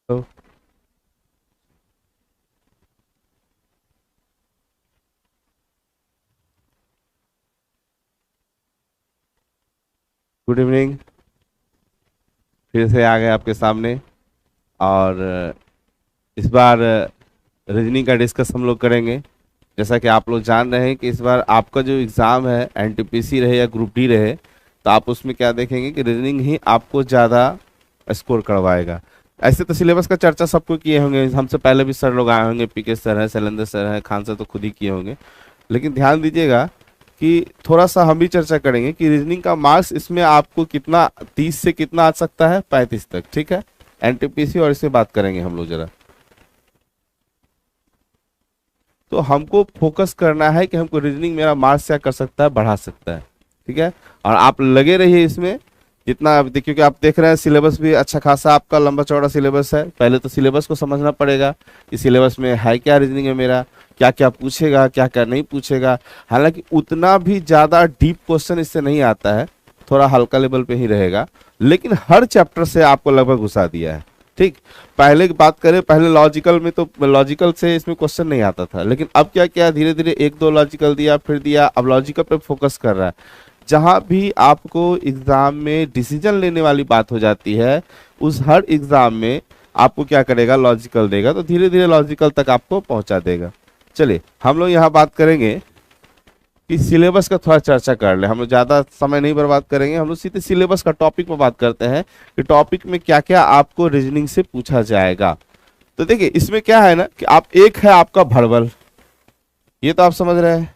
तो good evening. फिर से आ गए आपके सामने। और इस बार रीजनिंग का डिस्कस हम लोग करेंगे। जैसा कि आप लोग जान रहे हैं कि इस बार आपका जो एग्ज़ाम है एनटीपीसी रहे या ग्रुप डी रहे, तो आप उसमें क्या देखेंगे कि रीजनिंग ही आपको ज़्यादा स्कोर करवाएगा। ऐसे तो सिलेबस का चर्चा सबको किए होंगे, हमसे पहले भी सर लोग आए होंगे, पीके सर हैं, शैलेंद्र सर हैं, खान सर तो खुद ही किए होंगे। लेकिन ध्यान दीजिएगा कि थोड़ा सा हम भी चर्चा करेंगे कि रीजनिंग का मार्क्स इसमें आपको कितना, 30 से कितना आ सकता है, 35 तक। ठीक है, एनटीपीसी और इसे बात करेंगे हम लोग जरा। तो हमको फोकस करना है कि हमको रीजनिंग मेरा मार्क्स क्या कर सकता है, बढ़ा सकता है। ठीक है, और आप लगे रहिए इसमें। जितना आप देखिए कि आप देख रहे हैं सिलेबस भी अच्छा खासा आपका लंबा चौड़ा सिलेबस है। पहले तो सिलेबस को समझना पड़ेगा कि सिलेबस में है क्या, रीजनिंग में मेरा क्या क्या पूछेगा, क्या क्या नहीं पूछेगा। हालांकि उतना भी ज़्यादा डीप क्वेश्चन इससे नहीं आता है, थोड़ा हल्का लेवल पे ही रहेगा। लेकिन हर चैप्टर से आपको लगभग घुसा दिया है। ठीक, पहले की बात करें, पहले लॉजिकल में तो लॉजिकल से इसमें क्वेश्चन नहीं आता था, लेकिन अब क्या क्या धीरे धीरे एक दो लॉजिकल दिया, फिर दिया, अब लॉजिकल पे फोकस कर रहा है। जहां भी आपको एग्जाम में डिसीजन लेने वाली बात हो जाती है, उस हर एग्जाम में आपको क्या करेगा, लॉजिकल देगा, तो धीरे धीरे लॉजिकल तक आपको पहुंचा देगा। चलिए हम लोग यहाँ बात करेंगे कि सिलेबस का थोड़ा चर्चा कर ले। हम लोग ज़्यादा समय नहीं बर्बाद करेंगे, हम लोग सीधे सिलेबस का टॉपिक पर बात करते हैं कि टॉपिक में क्या क्या आपको रीजनिंग से पूछा जाएगा। तो देखिए इसमें क्या है ना कि आप, एक है आपका भर्बल, ये तो आप समझ रहे हैं।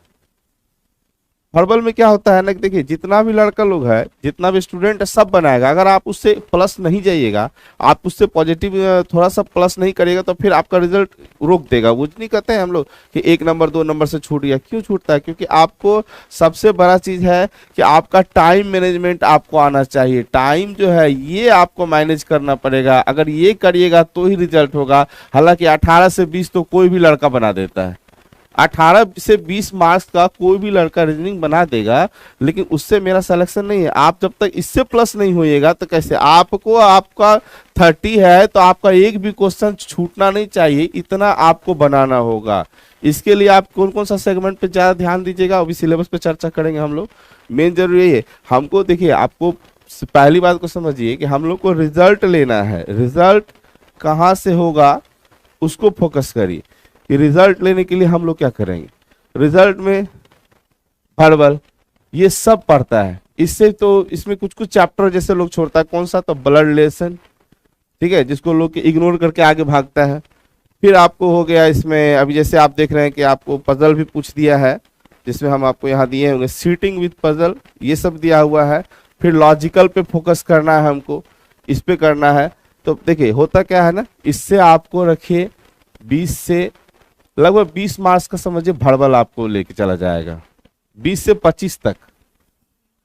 हर्बल में क्या होता है ना कि देखिए जितना भी लड़का लोग है, जितना भी स्टूडेंट है, सब बनाएगा। अगर आप उससे प्लस नहीं जाइएगा, आप उससे पॉजिटिव थोड़ा सा प्लस नहीं करिएगा, तो फिर आपका रिजल्ट रोक देगा। वो नहीं कहते हैं हम लोग कि 1 नंबर 2 नंबर से छूट गया। क्यों छूटता है? क्योंकि आपको सबसे बड़ा चीज है कि आपका टाइम मैनेजमेंट आपको आना चाहिए। टाइम जो है ये आपको मैनेज करना पड़ेगा। अगर ये करिएगा तो ही रिजल्ट होगा। हालांकि 18 से 20 तो कोई भी लड़का बना देता है। 18 से 20 मार्क्स का कोई भी लड़का रीजनिंग बना देगा, लेकिन उससे मेरा सिलेक्शन नहीं है। आप जब तक इससे प्लस नहीं होइएगा तो कैसे? आपको, आपका 30 है तो आपका एक भी क्वेश्चन छूटना नहीं चाहिए, इतना आपको बनाना होगा। इसके लिए आप कौन कौन सा सेगमेंट पे ज्यादा ध्यान दीजिएगा, अभी सिलेबस पे चर्चा करेंगे हम लोग। मेन जरूरी यही है हमको। देखिए आपको पहली बात को समझिए कि हम लोग को रिजल्ट लेना है। रिजल्ट कहाँ से होगा उसको फोकस करिए कि रिजल्ट लेने के लिए हम लोग क्या करेंगे। रिजल्ट में वर्बल ये सब पढ़ता है। इससे तो इसमें कुछ कुछ चैप्टर जैसे लोग छोड़ता है, कौन सा, तो ब्लड रिलेशन, ठीक है, जिसको लोग इग्नोर करके आगे भागता है। फिर आपको हो गया इसमें, अभी जैसे आप देख रहे हैं कि आपको पजल भी पूछ दिया है, जिसमें हम आपको यहाँ दिए होंगे सीटिंग विद पजल, ये सब दिया हुआ है। फिर लॉजिकल पे फोकस करना है हमको, इस पे करना है। तो देखिए होता क्या है ना, इससे आपको रखिए 20 से लगभग 20 मार्क्स का समझिए भड़बल आपको लेके चला जाएगा। 20 से 25 तक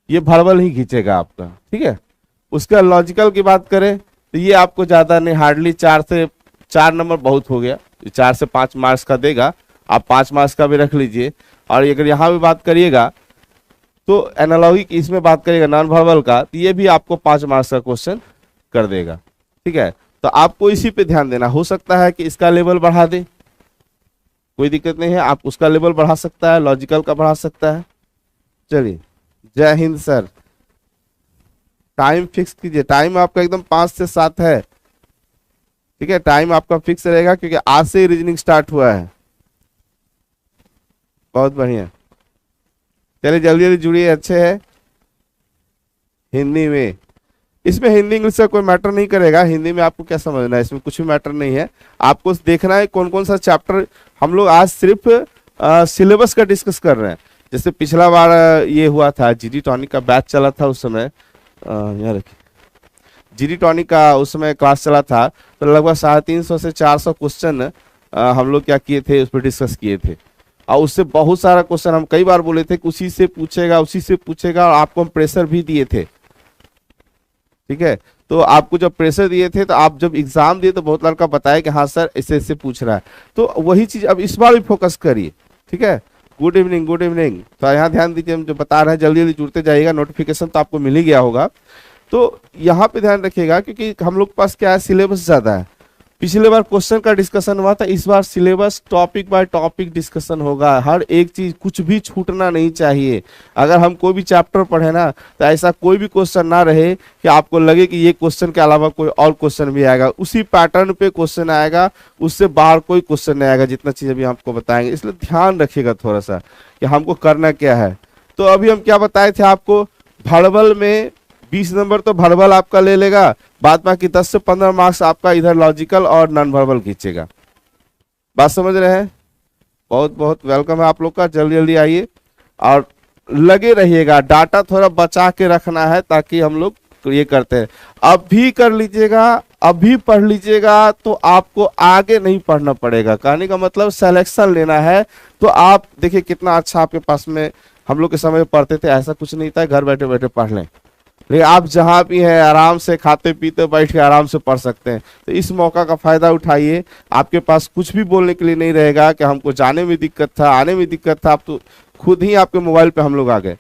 ये भड़बल ही खींचेगा आपका। ठीक है, उसका लॉजिकल की बात करें तो ये आपको ज्यादा नहीं, हार्डली 4 नंबर बहुत हो गया, 4 से 5 मार्क्स का देगा। आप 5 मार्क्स का भी रख लीजिए। और अगर यहाँ भी बात करिएगा तो एनालॉगी की इसमें बात करिएगा नॉन वर्बल का, तो ये भी आपको 5 मार्क्स का क्वेश्चन कर देगा। ठीक है, तो आपको इसी पे ध्यान देना। हो सकता है कि इसका लेवल बढ़ा दे, कोई दिक्कत नहीं है, आप उसका लेवल बढ़ा सकता है, लॉजिकल का बढ़ा सकता है। चलिए, जय हिंद सर। टाइम फिक्स कीजिए, टाइम आपका एकदम 5 से 7 है। ठीक है, टाइम आपका फिक्स रहेगा क्योंकि आज से ही रीजनिंग स्टार्ट हुआ है। बहुत बढ़िया, चलिए जल्दी जल्दी जुड़िए, अच्छे है। हिंदी में, इसमें हिंदी इंग्लिश का कोई मैटर नहीं करेगा। हिंदी में आपको क्या समझना है, इसमें कुछ भी मैटर नहीं है। आपको देखना है कौन कौन सा चैप्टर। हम लोग आज सिर्फ सिलेबस का डिस्कस कर रहे हैं। जैसे पिछला बार ये हुआ था, जीडी टॉनिक का बैच चला था उस समय, यहाँ रखिए, जीडी टॉनिक का उस समय क्लास चला था, तो लगभग 350 से 400 क्वेश्चन हम लोग क्या किए थे, उस पर डिस्कस किए थे। और उससे बहुत सारा क्वेश्चन हम कई बार बोले थे कि उसी से पूछेगा, उसी से पूछेगा, और आपको हम प्रेशर भी दिए थे। ठीक है, तो आपको जब प्रेशर दिए थे तो आप जब एग्जाम दिए तो बहुत लड़का बताया कि हाँ सर ऐसे ऐसे पूछ रहा है। तो वही चीज अब इस बार भी फोकस करिए। ठीक है, गुड इवनिंग, गुड इवनिंग। तो यहाँ ध्यान दीजिए, हम जो बता रहे हैं जल्दी जल्दी जुड़ते जाइएगा। नोटिफिकेशन तो आपको मिल ही गया होगा। तो यहाँ पे ध्यान रखिएगा क्योंकि हम लोग के पास क्या है, सिलेबस ज्यादा है। पिछले बार क्वेश्चन का डिस्कशन हुआ था, इस बार syllabus topic by topic discussion होगा। हर एक चीज, कुछ भी छूटना नहीं चाहिए। अगर हम कोई भी चैप्टर पढ़े ना, तो ऐसा कोई भी क्वेश्चन ना रहे कि आपको लगे कि ये क्वेश्चन के अलावा कोई और क्वेश्चन भी आएगा। उसी पैटर्न पे क्वेश्चन आएगा, उससे बाहर कोई क्वेश्चन नहीं आएगा, जितना चीज अभी आपको बताएंगे। इसलिए ध्यान रखिएगा थोड़ा सा कि हमको करना क्या है। तो अभी हम क्या बताए थे आपको, वर्बल में 20 नंबर तो वर्बल आपका ले लेगा, बाद बाकी 10 से 15 मार्क्स आपका इधर लॉजिकल और नॉन वर्बल खींचेगा। बात समझ रहे हैं? बहुत बहुत वेलकम है आप लोग का, जल्दी जल्दी आइए और लगे रहिएगा। डाटा थोड़ा बचा के रखना है ताकि हम लोग ये करते हैं। अभी कर लीजिएगा, अभी पढ़ लीजिएगा तो आपको आगे नहीं पढ़ना पड़ेगा। कहने का मतलब सिलेक्शन लेना है। तो आप देखिए कितना अच्छा आपके पास में, हम लोग के समय पढ़ते थे ऐसा कुछ नहीं था, घर बैठे बैठे पढ़ लें। लेकिन आप जहां भी हैं आराम से खाते पीते बैठ के आराम से पढ़ सकते हैं। तो इस मौका का फायदा उठाइए। आपके पास कुछ भी बोलने के लिए नहीं रहेगा कि हमको जाने में दिक्कत था, आने में दिक्कत था। आप तो खुद ही आपके मोबाइल पे हम लोग आ गए।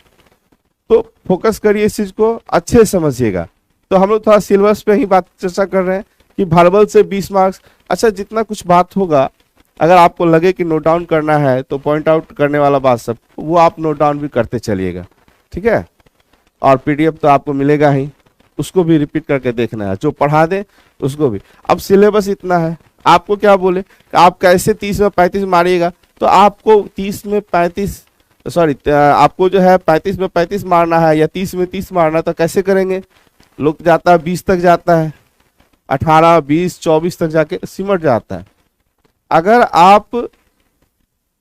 तो फोकस करिए इस चीज को, अच्छे से समझिएगा। तो हम लोग थोड़ा सिलेबस पे ही बात चर्चा कर रहे हैं कि वर्बल से 20 मार्क्स। अच्छा, जितना कुछ बात होगा अगर आपको लगे कि नोट डाउन करना है तो पॉइंट आउट करने वाला बात सब वो आप नोट डाउन भी करते चलिएगा, ठीक है। और पीडीएफ तो आपको मिलेगा ही, उसको भी रिपीट करके देखना है, जो पढ़ा दे उसको भी। अब सिलेबस इतना है, आपको क्या बोले कि आप कैसे 30 में 35 मारिएगा। तो आपको 30 में 35, सॉरी आपको जो है 35 में 35 मारना है या 30 में 30 मारना है, तो कैसे करेंगे? लोग जाता है 20 तक जाता है, 18 20 24 तक जाके सिमट जाता है। अगर आप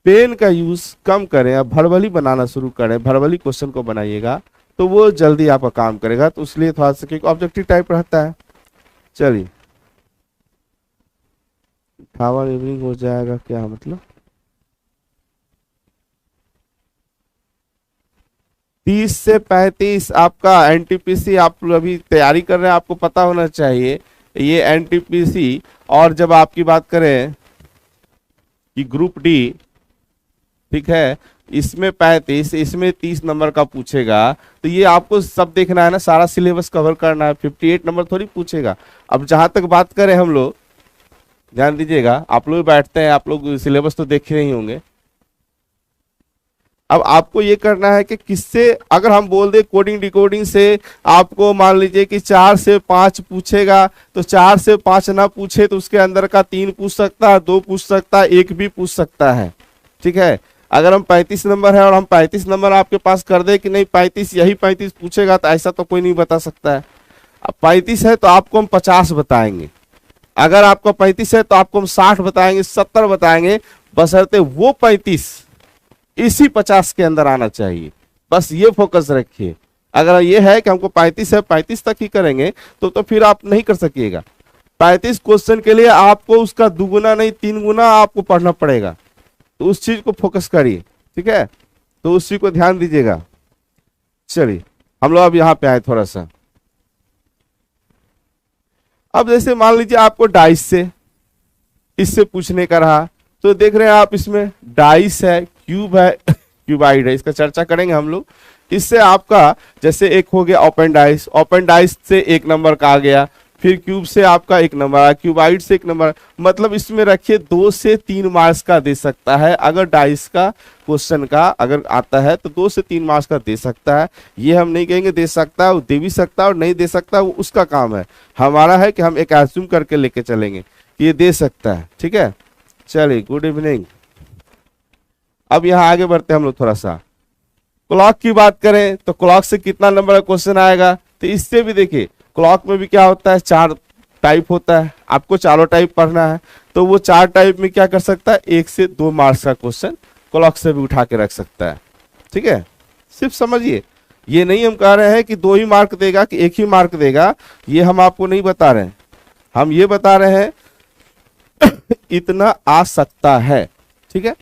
पेन का यूज कम करें, अब वर्बली बनाना शुरू करें, वर्बली क्वेश्चन को बनाइएगा तो वो जल्दी आपका काम करेगा। तो इसलिए थोड़ा सा क्योंकि ऑब्जेक्टिव टाइप रहता है। चलिए, टावर इवनिंग हो जाएगा, क्या मतलब 30 से 35 आपका एनटीपीसी आप अभी तैयारी कर रहे हैं, आपको पता होना चाहिए ये एनटीपीसी। और जब आपकी बात करें कि ग्रुप डी, ठीक है, इसमें 35, इसमें 30 नंबर का पूछेगा। तो ये आपको सब देखना है ना, सारा सिलेबस कवर करना है। 58 नंबर थोड़ी पूछेगा। अब जहां तक बात करें हम लोग, ध्यान दीजिएगा, आप लोग बैठते हैं, आप लोग सिलेबस तो देखे नहीं होंगे। अब आपको ये करना है कि किससे, अगर हम बोल दे कोडिंग डिकोडिंग से आपको मान लीजिए कि 4 से 5 पूछेगा, तो 4 से 5 ना पूछे तो उसके अंदर का 3 पूछ सकता है, 2 पूछ सकता है, 1 भी पूछ सकता है, ठीक है। अगर हम 35 नंबर है और हम 35 नंबर आपके पास कर दे कि नहीं 35 यही 35 पूछेगा, तो ऐसा तो कोई नहीं बता सकता है। अब 35 है तो आपको हम 50 बताएंगे, अगर आपका 35 है तो आपको हम 60 बताएंगे, 70 बताएंगे, बशर्ते वो 35 इसी 50 के अंदर आना चाहिए। बस ये फोकस रखिए। अगर ये है कि हमको 35 है 35 तक ही करेंगे तो फिर आप नहीं कर सकिएगा। 35 क्वेश्चन के लिए आपको उसका दुगुना नहीं 3 गुना आपको पढ़ना पड़ेगा। तो उस चीज को फोकस करिए, ठीक है। तो उस चीज को ध्यान दीजिएगा। चलिए हम लोग अब यहां पे आए थोड़ा सा। अब जैसे मान लीजिए आपको डाइस से इससे पूछने का रहा, तो देख रहे हैं आप इसमें डाइस है, क्यूब है, क्यूबाइड है, इसका चर्चा करेंगे हम लोग। इससे आपका जैसे एक हो गया ओपन डाइस, ओपन डाइस से 1 नंबर का आ गया, फिर क्यूब से आपका 1 नंबर आया, क्यूबाइड से 1 नंबर। मतलब इसमें रखिए 2 से 3 मार्क्स का दे सकता है। अगर डाइस का क्वेश्चन का अगर आता है तो 2 से 3 मार्क्स का दे सकता है। ये हम नहीं कहेंगे दे सकता है, वो दे भी सकता है और नहीं दे सकता, वो उसका काम है। हमारा है कि हम एक एज्यूम करके लेके चलेंगे कि ये दे सकता है, ठीक है। चलिए, गुड इवनिंग। अब यहाँ आगे बढ़ते हैं हम लोग थोड़ा सा। क्लॉक की बात करें तो क्लॉक से कितना नंबर का क्वेश्चन आएगा, तो इससे भी देखिए क्लॉक में भी क्या होता है, 4 टाइप होता है। आपको चारों टाइप पढ़ना है तो वो 4 टाइप में क्या कर सकता है, 1 से 2 मार्क्स का क्वेश्चन क्लॉक से भी उठा के रख सकता है, ठीक है। सिर्फ समझिए, ये नहीं हम कह रहे हैं कि 2 ही मार्क देगा कि 1 ही मार्क देगा, ये हम आपको नहीं बता रहे हैं। हम ये बता रहे हैं इतना आ सकता है, ठीक है।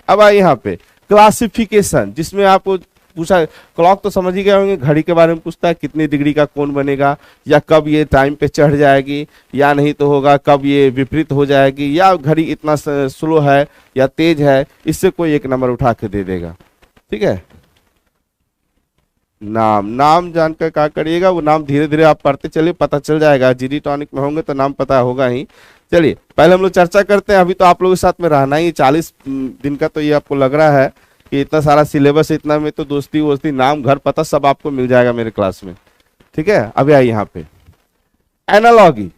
अब आइए यहाँ पे क्लासिफिकेशन, जिसमें आपको पूछा, क्लॉक तो समझ ही गए होंगे, घड़ी के बारे में पूछता है कितनी डिग्री का कोण बनेगा, या कब ये टाइम पे चढ़ जाएगी या नहीं तो होगा, कब ये विपरीत हो जाएगी, या घड़ी इतना स्लो है या तेज है। इससे कोई 1 नंबर उठा के दे देगा, ठीक है। नाम जानकर क्या करिएगा, वो नाम धीरे धीरे आप पढ़ते चलिए, पता चल जाएगा। जीडी टॉनिक में होंगे तो नाम पता होगा ही। चलिए पहले हम लोग चर्चा करते हैं, अभी तो आप लोगों के साथ में रहना ही 40 दिन का, तो ये आपको लग रहा है कि इतना सारा सिलेबस है, इतना में तो दोस्ती वोस्ती नाम घर पता सब आपको मिल जाएगा मेरे क्लास में, ठीक है। अभी आइए यहाँ पे एनालॉगी।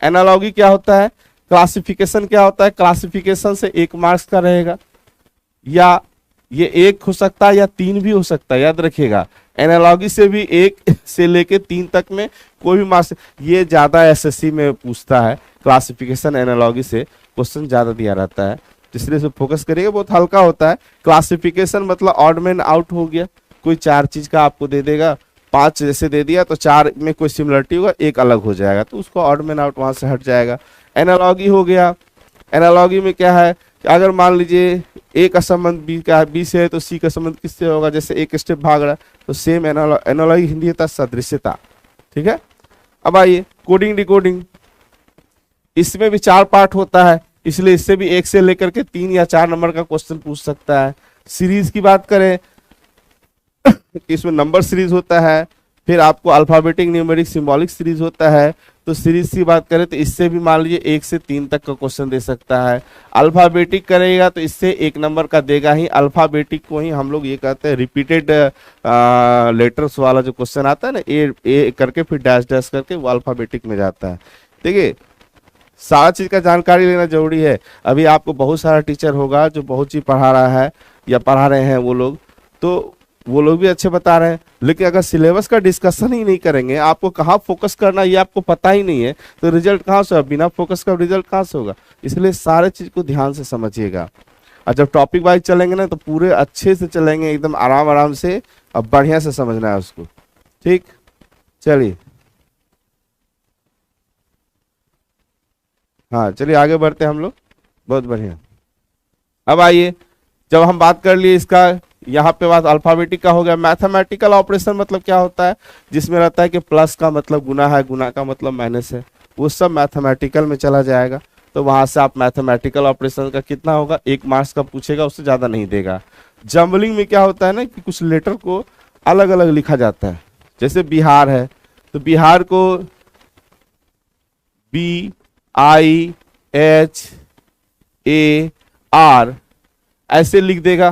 एनालॉगी क्या होता है, क्लासिफिकेशन क्या होता है, क्लासिफिकेशन से 1 मार्क्स का रहेगा, या ये 1 हो सकता है या 3 भी हो सकता है, याद रखिएगा। एनालॉगी से भी 1 से लेके 3 तक में कोई भी मार्क्स, ये ज्यादा एसएससी में पूछता है, क्लासिफिकेशन एनालॉगी से क्वेश्चन ज्यादा दिया रहता है, तो इसलिए इसे फोकस करिएगा, बहुत हल्का होता है। क्लासिफिकेशन मतलब ऑड मैन आउट हो गया, कोई 4 चीज का आपको दे देगा, 5 जैसे दे दिया तो 4 में कोई सिमिलरिटी होगा, 1 अलग हो जाएगा, तो उसको ऑड मैन आउट वहां से हट जाएगा। एनालॉगी हो गया, एनालॉगी में क्या है कि अगर मान लीजिए ए का संबंध बी का, बी से है तो सी का संबंध किससे होगा, जैसे एक स्टेप भाग रहा है तो सेम एनालॉगी हिंदी होता है सदृश्यता, ठीक है। अब आइए कोडिंग डिकोडिंग, इसमें भी 4 पार्ट होता है, इसलिए इससे भी 1 से लेकर के 3 या 4 नंबर का क्वेश्चन पूछ सकता है। सीरीज की बात करें कि इसमें नंबर सीरीज होता है, फिर आपको अल्फाबेटिक न्यूमेरिक सिंबॉलिक सीरीज होता है, तो सीरीज की बात करें तो इससे भी मान लीजिए 1 से 3 तक का क्वेश्चन दे सकता है। अल्फाबेटिक करेगा तो इससे 1 नंबर का देगा ही, अल्फाबेटिक को ही हम लोग ये कहते हैं रिपीटेड लेटर्स वाला जो क्वेश्चन आता है ना, ए करके फिर डैश डैश करके, वो अल्फाबेटिक में जाता है। देखिए सारा चीज का जानकारी लेना जरूरी है। अभी आपको बहुत सारा टीचर होगा जो बहुत चीज पढ़ा रहा है या पढ़ा रहे हैं वो लोग, तो वो लोग भी अच्छे बता रहे हैं, लेकिन अगर सिलेबस का डिस्कशन ही नहीं करेंगे, आपको कहाँ फोकस करना ये आपको पता ही नहीं है, तो रिजल्ट कहाँ से होगा, बिना फोकस का रिजल्ट कहाँ से होगा। इसलिए सारे चीज को ध्यान से समझिएगा, और जब टॉपिक वाइज चलेंगे ना तो पूरे अच्छे से चलेंगे, एकदम आराम आराम से, अब बढ़िया से समझना है उसको, ठीक। चलिए हाँ चलिए आगे बढ़ते हैं हम लोग, बहुत बढ़िया। अब आइए, जब हम बात कर लिए इसका, यहाँ पे बात अल्फाबेटिक का हो गया। मैथमेटिकल ऑपरेशन मतलब क्या होता है, जिसमें रहता है कि प्लस का मतलब गुना है, गुना का मतलब माइनस है, वो सब मैथमेटिकल में चला जाएगा। तो वहां से आप मैथमेटिकल ऑपरेशन का कितना होगा, 1 मार्क्स का पूछेगा, उससे ज्यादा नहीं देगा। जम्बलिंग में क्या होता है ना कि कुछ लेटर को अलग अलग लिखा जाता है, जैसे बिहार है तो बिहार को BIHAR ऐसे लिख देगा,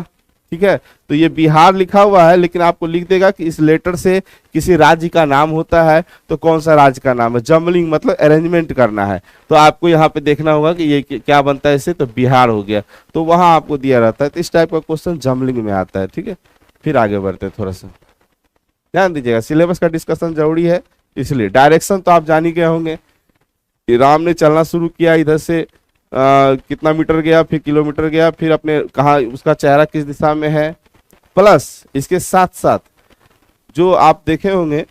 ठीक है। तो ये बिहार लिखा हुआ है, लेकिन आपको लिख देगा कि इस लेटर से किसी राज्य का नाम होता है, तो कौन सा राज्य का नाम है। जम्बलिंग मतलब अरेंजमेंट करना है, तो आपको यहाँ पे देखना होगा कि ये क्या बनता है इससे, तो बिहार हो गया, तो वहां आपको दिया रहता है। तो इस टाइप का क्वेश्चन जम्बलिंग में आता है, ठीक है। फिर आगे बढ़ते हैं, थोड़ा सा ध्यान दीजिएगा, सिलेबस का डिस्कशन जरूरी है। इसलिए डायरेक्शन तो आप जान ही गए होंगे, राम ने चलना शुरू किया, इधर से कितना मीटर गया, फिर किलोमीटर गया, फिर अपने कहा उसका चेहरा किस दिशा में है, प्लस इसके साथ साथ जो आप देखे होंगे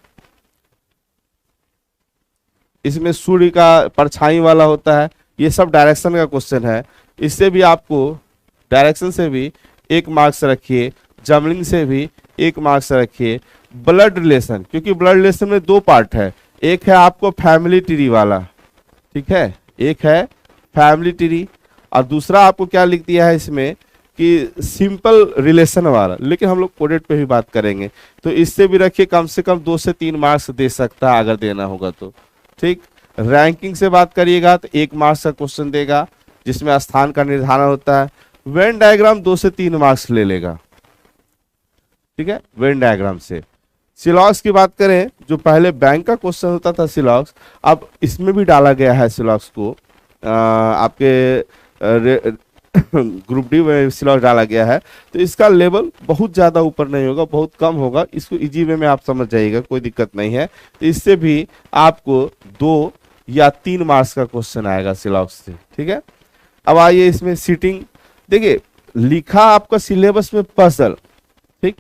इसमें सूर्य का परछाई वाला होता है, ये सब डायरेक्शन का क्वेश्चन है। इससे भी आपको डायरेक्शन से भी 1 मार्क्स रखिए, जम्बलिंग से भी 1 मार्क्स रखिए। ब्लड रिलेशन, क्योंकि ब्लड रिलेशन में 2 पार्ट है, एक है आपको फैमिली ट्री वाला, ठीक है, एक है फैमिली ट्री, और दूसरा आपको क्या लिख दिया है इसमें कि सिंपल रिलेशन वाला, लेकिन हम लोग कोडेड पे भी बात करेंगे। तो इससे भी रखिए, कम से कम 2 से 3 मार्क्स दे सकता है अगर देना होगा तो, ठीक। रैंकिंग से बात करिएगा तो 1 मार्क्स का क्वेश्चन देगा, जिसमें स्थान का निर्धारण होता है। वेन डायग्राम 2 से 3 मार्क्स ले लेगा, ठीक है, वेन डायग्राम से। सिलॉक्स की बात करें, जो पहले बैंक का क्वेश्चन होता था सिलॉक्स, अब इसमें भी डाला गया है सिलॉक्स को, आपके ग्रुप डी में सिलॉक्स डाला गया है, तो इसका लेवल बहुत ज्यादा ऊपर नहीं होगा, बहुत कम होगा, इसको इजी वे में आप समझ जाइएगा, कोई दिक्कत नहीं है। तो इससे भी आपको 2 या 3 मार्क्स का क्वेश्चन आएगा सिलॉक्स से, ठीक है। अब आइए इसमें सीटिंग, देखिए लिखा आपका सिलेबस में पजल, ठीक,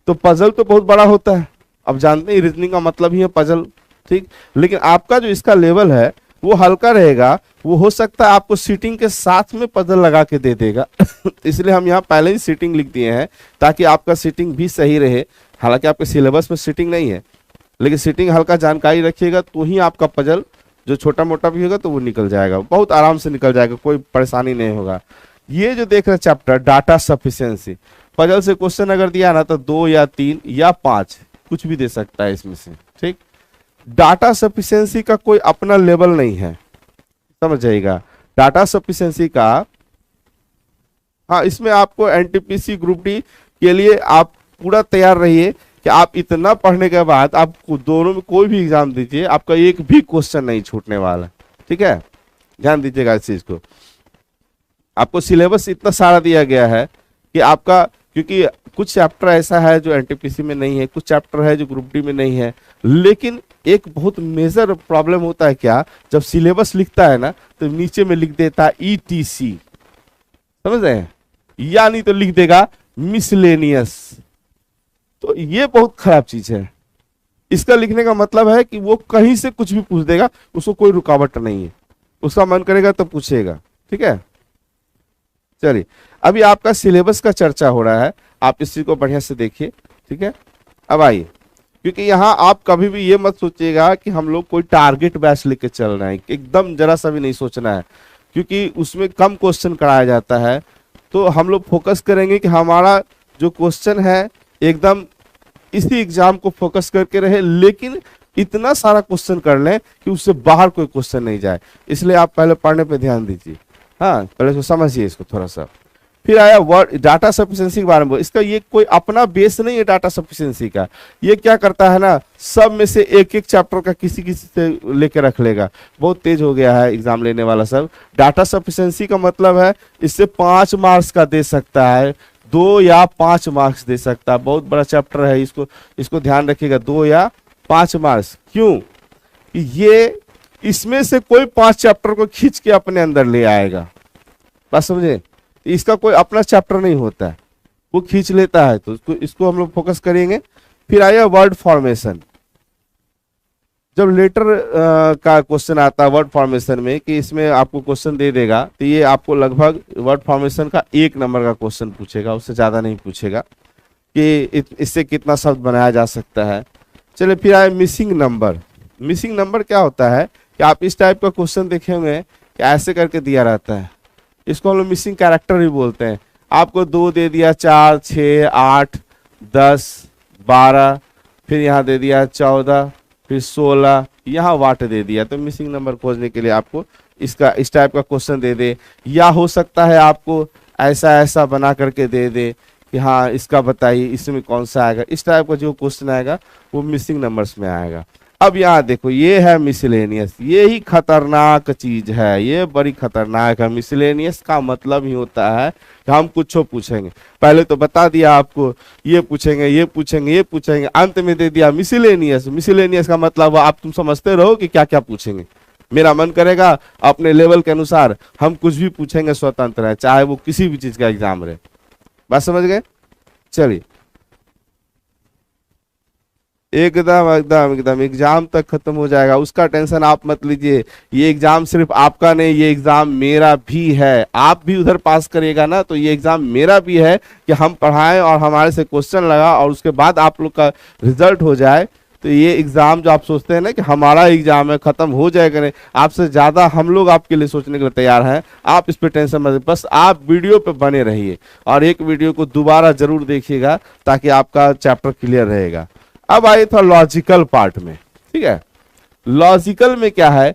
तो पजल तो बहुत बड़ा होता है, अब जानते हैं रीजनिंग का मतलब ही है पजल, ठीक। लेकिन आपका जो इसका लेवल है वो हल्का रहेगा, वो हो सकता है आपको सीटिंग के साथ में पजल लगा के दे देगा इसलिए हम यहाँ पहले ही सीटिंग लिख दिए हैं, ताकि आपका सीटिंग भी सही रहे। हालांकि आपके सिलेबस में सीटिंग नहीं है, लेकिन सीटिंग हल्का जानकारी रखिएगा तो ही आपका पजल जो छोटा मोटा भी होगा तो वो निकल जाएगा, बहुत आराम से निकल जाएगा, कोई परेशानी नहीं होगा। ये जो देख रहे चैप्टर डाटा सफिशिएंसी, पजल से क्वेश्चन अगर दिया ना तो 2 या 3 या 5 कुछ भी दे सकता है इसमें से, ठीक। डाटा सफिशिएंसी का कोई अपना लेवल नहीं है, समझ जाइएगा। डाटा सफिशिएंसी का, हाँ इसमें आपको एनटीपीसी ग्रुप डी के लिए आप पूरा तैयार रहिए कि आप इतना पढ़ने के बाद आप दोनों में कोई भी एग्जाम दीजिए, आपका एक भी क्वेश्चन नहीं छूटने वाला। ठीक है, ध्यान दीजिएगा इस चीज को। आपको सिलेबस इतना सारा दिया गया है कि आपका, क्योंकि कुछ चैप्टर ऐसा है जो एनटीपीसी में नहीं है, कुछ चैप्टर है जो ग्रुप डी में नहीं है, लेकिन एक बहुत मेजर प्रॉब्लम होता है क्या, जब सिलेबस लिखता है ना तो नीचे में लिख देता है ईटीसी, समझ रहे हैं, या नहीं तो लिख देगा मिसलेनियस। तो ये बहुत खराब चीज है। इसका लिखने का मतलब है कि वो कहीं से कुछ भी पूछ देगा, उसको कोई रुकावट नहीं है, उसका मन करेगा तो पूछेगा। ठीक है, चलिए अभी आपका सिलेबस का चर्चा हो रहा है, आप इस चीज को बढ़िया से देखिए। ठीक है, अब आइए, क्योंकि यहाँ आप कभी भी ये मत सोचिएगा कि हम लोग कोई टारगेट बैच लेके चल रहे हैं, एकदम जरा सा भी नहीं सोचना है, क्योंकि उसमें कम क्वेश्चन कराया जाता है। तो हम लोग फोकस करेंगे कि हमारा जो क्वेश्चन है एकदम इसी एग्जाम को फोकस करके रहे, लेकिन इतना सारा क्वेश्चन कर लें कि उससे बाहर कोई क्वेश्चन नहीं जाए। इसलिए आप पहले पढ़ने पे ध्यान दीजिए, हाँ पहले इसको समझिए इसको थोड़ा सा। फिर आया वर्ड डाटा सफिशिएंसी के बारे में। इसका ये कोई अपना बेस नहीं है डाटा सफिशिएंसी का, ये क्या करता है ना, सब में से एक एक चैप्टर का किसी किसी से लेके रख लेगा। बहुत तेज हो गया है एग्जाम लेने वाला सब। डाटा सफिशिएंसी का मतलब है इससे 5 मार्क्स का दे सकता है, 2 या 5 मार्क्स दे सकता है। बहुत बड़ा चैप्टर है, इसको ध्यान रखिएगा, 2 या 5 मार्क्स। क्यों? ये इसमें से कोई 5 चैप्टर को खींच के अपने अंदर ले आएगा, बात समझे। इसका कोई अपना चैप्टर नहीं होता है, वो खींच लेता है, तो इसको हम लोग फोकस करेंगे। फिर आया वर्ड फॉर्मेशन। जब लेटर का क्वेश्चन आता है वर्ड फॉर्मेशन में, कि इसमें आपको क्वेश्चन दे देगा, तो ये आपको लगभग वर्ड फॉर्मेशन का 1 नंबर का क्वेश्चन पूछेगा, उससे ज्यादा नहीं पूछेगा कि इससे कितना शब्द बनाया जा सकता है। चलिए फिर आए मिसिंग नंबर। मिसिंग नंबर क्या होता है कि आप इस टाइप का क्वेश्चन देखे होंगे कि ऐसे करके दिया रहता है, इसको हम लोग मिसिंग कैरेक्टर भी बोलते हैं। आपको 2 दे दिया, 4, 6, 8, 10, 12, फिर यहाँ दे दिया 14, फिर 16, यहाँ वाट दे दिया। तो मिसिंग नंबर खोजने के लिए आपको इसका इस टाइप का क्वेश्चन दे दे, या हो सकता है आपको ऐसा ऐसा बना करके दे दे कि हाँ इसका बताइए इसमें कौन सा आएगा। इस टाइप का जो क्वेश्चन आएगा वो मिसिंग नंबर्स में आएगा। अब यहाँ देखो, ये है मिसलेनियस, ये ही खतरनाक चीज है, ये बड़ी खतरनाक है। मिसलेनियस का मतलब ही होता है कि हम कुछ पूछेंगे, पहले तो बता दिया आपको ये पूछेंगे, ये पूछेंगे, ये पूछेंगे, अंत में दे दिया मिसलेनियस। मिसलेनियस का मतलब आप तुम समझते रहो कि क्या क्या पूछेंगे। मेरा मन करेगा अपने लेवल के अनुसार हम कुछ भी पूछेंगे, स्वतंत्र है, चाहे वो किसी भी चीज का एग्जाम रहे। बात समझ गए? चलिए एकदम एकदम एकदम एग्जाम तक खत्म हो जाएगा, उसका टेंशन आप मत लीजिए। ये एग्जाम सिर्फ आपका नहीं, ये एग्जाम मेरा भी है। आप भी उधर पास करिएगा ना, तो ये एग्जाम मेरा भी है कि हम पढ़ाएं और हमारे से क्वेश्चन लगा और उसके बाद आप लोग का रिजल्ट हो जाए। तो ये एग्जाम जो आप सोचते हैं ना कि हमारा एग्जाम है, खत्म हो जाएगा, नहीं, आपसे ज्यादा हम लोग आपके लिए सोचने के लिए तैयार हैं। आप इस पे टेंशन मत, बस आप वीडियो पे बने रहिए और एक वीडियो को दोबारा जरूर देखिएगा ताकि आपका चैप्टर क्लियर रहेगा। अब आइए थोड़ा लॉजिकल पार्ट में। ठीक है, लॉजिकल में क्या है,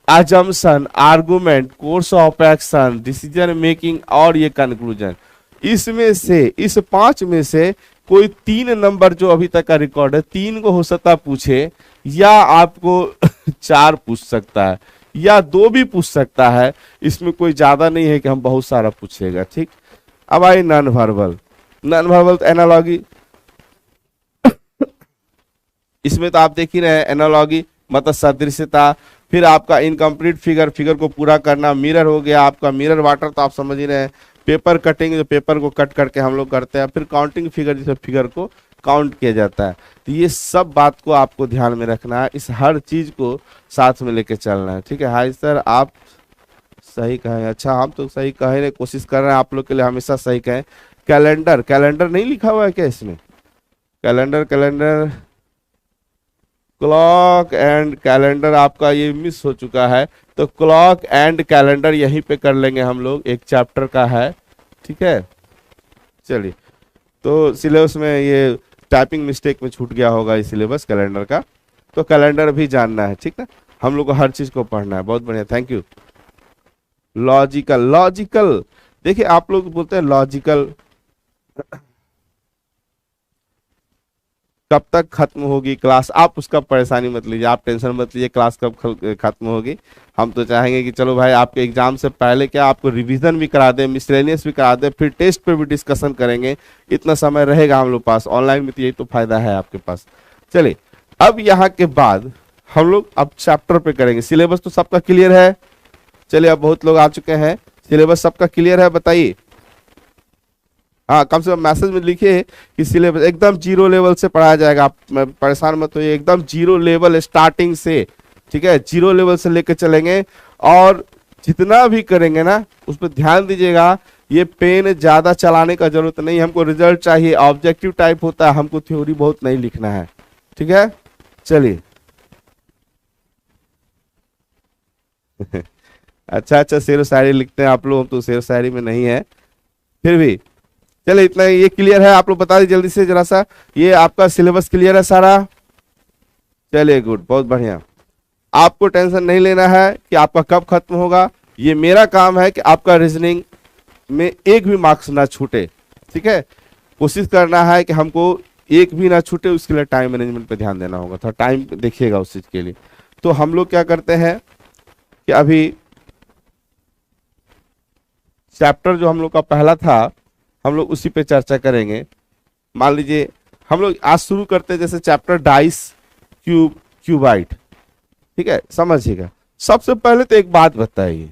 assumption, argument, course of action, decision making और ये कंक्लूजन। इसमें से इस 5 में से कोई 3 नंबर जो अभी तक का रिकॉर्ड है, 3 को हो सकता पूछे, या आपको 4 पूछ सकता है, या 2 भी पूछ सकता है। इसमें कोई ज्यादा नहीं है कि हम बहुत सारा पूछेगा। ठीक, अब आइए non verbal. Non verbal analogy, इसमें तो आप देख ही रहे हैं, एनालॉगी मतलब सदृश्यता। फिर आपका इनकम्प्लीट फिगर, फिगर को पूरा करना। मिरर हो गया आपका, मिरर वाटर तो आप समझ ही रहे हैं। पेपर कटिंग, जो पेपर को कट करके हम लोग करते हैं। फिर काउंटिंग फिगर, जिसमें फिगर को काउंट किया जाता है। तो ये सब बात को आपको ध्यान में रखना है, इस हर चीज को साथ में लेके चलना है। ठीक है, हाय सर आप सही कहें। अच्छा, हम तो सही कहे, कोशिश कर रहे हैं आप लोग के लिए हमेशा सही कहें। कैलेंडर, कैलेंडर नहीं लिखा हुआ है क्या इसमें? Calendar, calendar, clock and calendar आपका ये मिस हो चुका है, तो क्लॉक एंड कैलेंडर यहीं पे कर लेंगे हम लोग, एक चैप्टर का है। ठीक है, चलिए, तो सिलेबस में ये टाइपिंग मिस्टेक में छूट गया होगा ये सिलेबस कैलेंडर का, तो कैलेंडर भी जानना है। ठीक है, हम लोग को हर चीज को पढ़ना है। बहुत बढ़िया, थैंक यू। लॉजिकल, लॉजिकल, देखिए आप लोग बोलते हैं लॉजिकल, कब तक खत्म होगी क्लास, आप उसका परेशानी मत लीजिए, आप टेंशन मत लीजिए क्लास कब खत्म होगी। हम तो चाहेंगे कि चलो भाई आपके एग्जाम से पहले क्या आपको रिवीजन भी करा दें, मिसलेनियस भी करा दें, फिर टेस्ट पे भी डिस्कशन करेंगे, इतना समय रहेगा हम लोग पास। ऑनलाइन में तो यही तो फायदा है आपके पास। चलिए अब यहाँ के बाद हम लोग अब चैप्टर पे करेंगे। सिलेबस तो सबका क्लियर है? चलिए अब बहुत लोग आ चुके हैं, सिलेबस सबका क्लियर है बताइए। हाँ कम से कम मैसेज में लिखिए कि सिलेबस एकदम जीरो लेवल से पढ़ाया जाएगा, आप परेशान मत होइए, एकदम जीरो लेवल स्टार्टिंग से, ठीक है, जीरो लेवल से लेकर चलेंगे। और जितना भी करेंगे ना उस पर ध्यान दीजिएगा, ये पेन ज्यादा चलाने का जरूरत नहीं, हमको रिजल्ट चाहिए, ऑब्जेक्टिव टाइप होता है, हमको थ्योरी बहुत नहीं लिखना है, ठीक है। चलिए अच्छा अच्छा, शेर शायरी लिखते हैं आप लोग, हम तो शेर शायरी में नहीं है, फिर भी चलिए इतना ये क्लियर है। आप लोग बता दीजिए जल्दी से जरा सा, ये आपका सिलेबस क्लियर है सारा? चलिए गुड, बहुत बढ़िया। आपको टेंशन नहीं लेना है कि आपका कब खत्म होगा, ये मेरा काम है कि आपका रीजनिंग में एक भी मार्क्स ना छूटे, ठीक है। कोशिश करना है कि हमको एक भी ना छूटे, उसके लिए टाइम मैनेजमेंट पे ध्यान देना होगा, थोड़ा टाइम देखिएगा उस चीज के लिए। तो हम लोग क्या करते हैं कि अभी चैप्टर जो हम लोग का पहला था हम लोग उसी पे चर्चा करेंगे। मान लीजिए हम लोग आज शुरू करते हैं जैसे चैप्टर डाइस, क्यूब, क्यूबाइट, ठीक है, समझिएगा। सबसे पहले तो एक बात बताइए,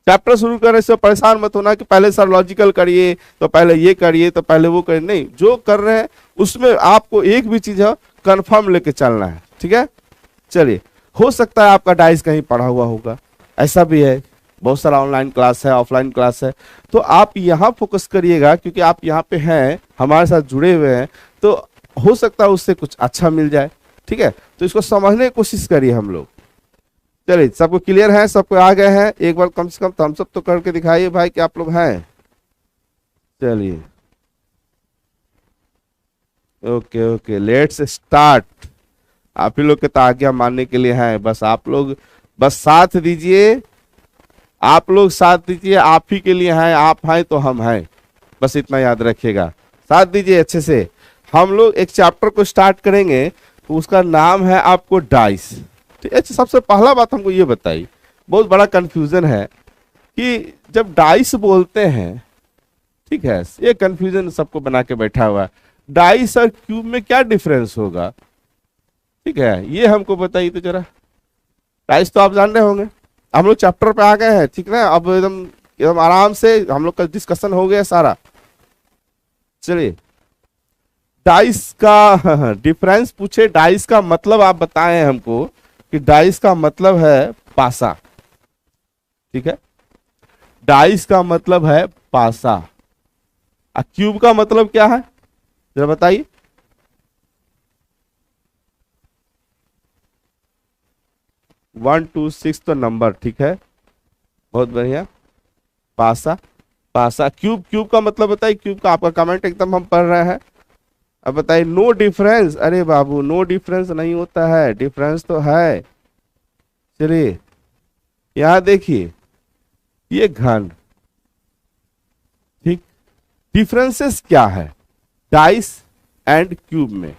चैप्टर शुरू करने से परेशान मत होना कि पहले सर लॉजिकल करिए, तो पहले ये करिए, तो पहले वो करिए, नहीं, जो कर रहे हैं उसमें आपको एक भी चीज है कंफर्म लेके चलना है, ठीक है। चलिए, हो सकता है आपका डाइस कहीं पढ़ा हुआ होगा, ऐसा भी है, बहुत सारा ऑनलाइन क्लास है, ऑफलाइन क्लास है, तो आप यहाँ फोकस करिएगा क्योंकि आप यहाँ पे हैं, हमारे साथ जुड़े हुए हैं, तो हो सकता है उससे कुछ अच्छा मिल जाए, ठीक है। तो इसको समझने की कोशिश करिए हम लोग। चलिए सबको क्लियर है, सबको आ गए हैं, एक बार कम से कम थम्स अप तो करके दिखाइए भाई कि आप लोग हैं। चलिए ओके ओके, लेट्स स्टार्ट। आप ही लोग के तो आज्ञा मानने के लिए हैं, बस आप लोग बस साथ दीजिए, आप लोग साथ दीजिए, आप ही के लिए हैं, आप हैं तो हम हैं, बस इतना याद रखिएगा, साथ दीजिए अच्छे से। हम लोग एक चैप्टर को स्टार्ट करेंगे, तो उसका नाम है आपको डाइस, ठीक है। सबसे पहला बात हमको ये बताइए, बहुत बड़ा कंफ्यूजन है कि जब डाइस बोलते हैं, ठीक है, ये कंफ्यूजन सबको बना के बैठा हुआ है, डाइस और क्यूब में क्या डिफरेंस होगा, ठीक है, ये हमको बताइए तो जरा। डाइस तो आप जान रहे होंगे, हम लोग चैप्टर पे आ गए हैं, ठीक ना, अब एकदम एकदम आराम से हम लोग का डिस्कशन हो गया सारा। चलिए डाइस का डिफरेंस पूछे, डाइस का मतलब आप बताएं हमको कि डाइस का मतलब है पासा, ठीक है, डाइस का मतलब है पासा। क्यूब का मतलब क्या है जरा बताइए? 1 2 6 तो नंबर, ठीक है, बहुत बढ़िया। पासा, पासा, क्यूब, क्यूब का मतलब बताइए, क्यूब का आपका कमेंट एकदम हम पढ़ रहे हैं। अब बताइए नो डिफरेंस, अरे बाबू नो डिफरेंस नहीं होता है, डिफरेंस तो है। चलिए यहां देखिए, ये घन, ठीक, डिफरेंसेस क्या है डाइस एंड क्यूब में?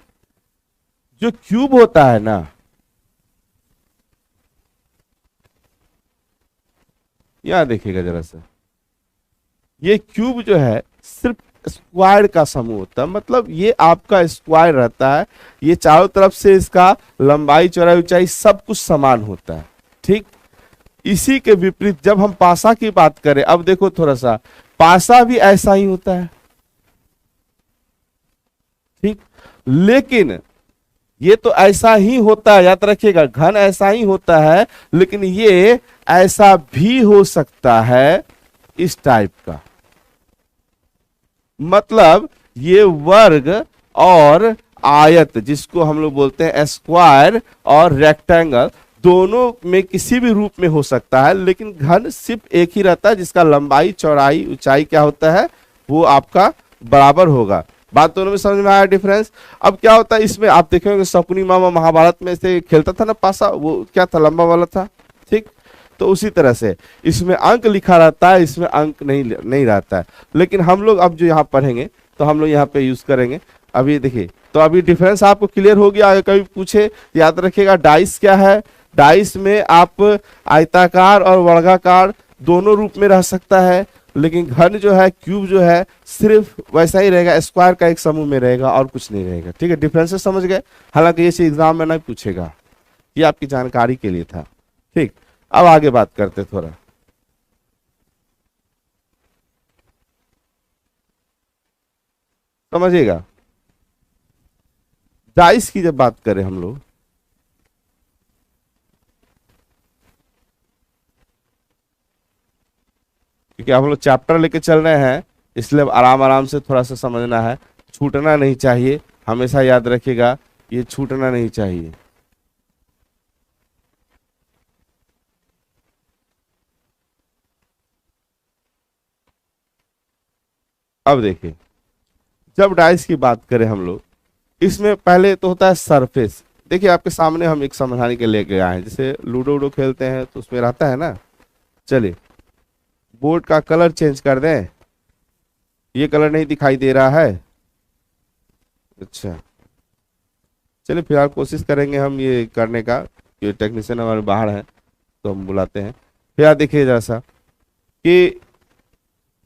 जो क्यूब होता है ना, यहां देखिएगा जरा सा, ये क्यूब जो है सिर्फ स्क्वायर का समूह होता है, मतलब ये आपका स्क्वायर रहता है, ये चारों तरफ से इसका लंबाई चौड़ाई ऊंचाई सब कुछ समान होता है, ठीक। इसी के विपरीत जब हम पासा की बात करें, अब देखो थोड़ा सा, पासा भी ऐसा ही होता है, ठीक, लेकिन ये तो ऐसा ही होता है, याद रखिएगा, घन ऐसा ही होता है, लेकिन ये ऐसा भी हो सकता है इस टाइप का, मतलब ये वर्ग और आयत, जिसको हम लोग बोलते हैं स्क्वायर और रेक्टेंगल, दोनों में किसी भी रूप में हो सकता है, लेकिन घन सिर्फ एक ही रहता है जिसका लंबाई चौड़ाई ऊंचाई क्या होता है, वो आपका बराबर होगा। बात दोनों में समझ में आया डिफरेंस? अब क्या होता है इसमें, आप देखेंगे शकुनी मामा महाभारत में से खेलता था ना पासा, वो क्या था, लंबा वाला था, ठीक। तो उसी तरह से इसमें अंक लिखा रहता है, इसमें अंक नहीं रहता है। लेकिन हम लोग अब जो यहाँ पढ़ेंगे तो हम लोग यहाँ पे यूज करेंगे। अभी देखिए, तो अभी डिफरेंस आपको क्लियर हो गया। अगर कभी पूछे याद रखिएगा डाइस क्या है। डाइस में आप आयताकार और वर्गाकार दोनों रूप में रह सकता है, लेकिन घन जो है, क्यूब जो है, सिर्फ वैसा ही रहेगा, स्क्वायर का एक समूह में रहेगा और कुछ नहीं रहेगा। ठीक है, डिफरेंसेस समझ गए। हालांकि ये चीज एग्जाम में नहीं पूछेगा, ये आपकी जानकारी के लिए था। ठीक, अब आगे बात करते थोड़ा। समझिएगा, डाइस की जब बात करें हम लोग, क्योंकि हम लोग चैप्टर लेके चल रहे हैं, इसलिए अब आराम आराम से थोड़ा सा समझना है, छूटना नहीं चाहिए। हमेशा याद रखिएगा, ये छूटना नहीं चाहिए। अब देखिए, जब डाइस की बात करें हम लोग, इसमें पहले तो होता है सरफेस। देखिए आपके सामने हम एक समझाने के लेके आए हैं, जैसे लूडो वूडो खेलते हैं तो उसमें रहता है ना। चलिए, बोर्ड का कलर चेंज कर दें, ये कलर नहीं दिखाई दे रहा है। अच्छा, चलिए फिलहाल कोशिश करेंगे हम ये करने का। ये टेक्नीशियन हमारे बाहर हैं तो हम बुलाते हैं। फिर देखिए जरा सा कि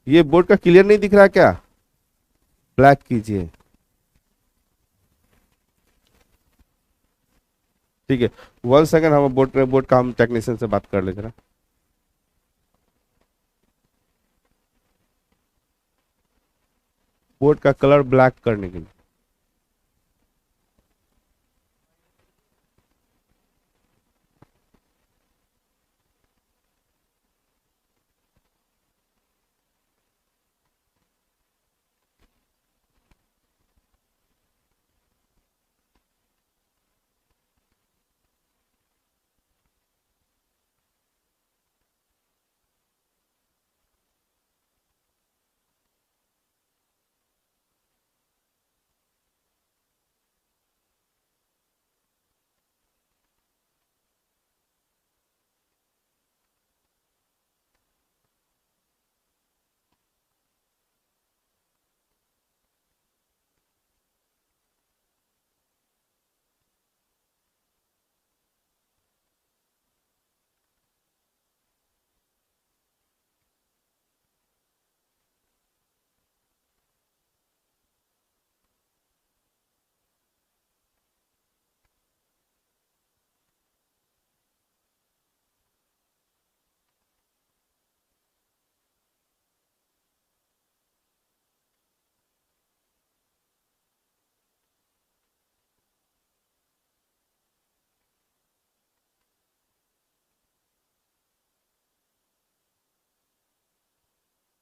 ये बोर्ड का क्लियर नहीं दिख रहा क्या, ब्लैक कीजिए। ठीक है, 1 सेकंड, हम बोर्ड का हम टेक्नीशियन से बात कर ले जरा। बोर्ड का कलर ब्लैक करने के लिए।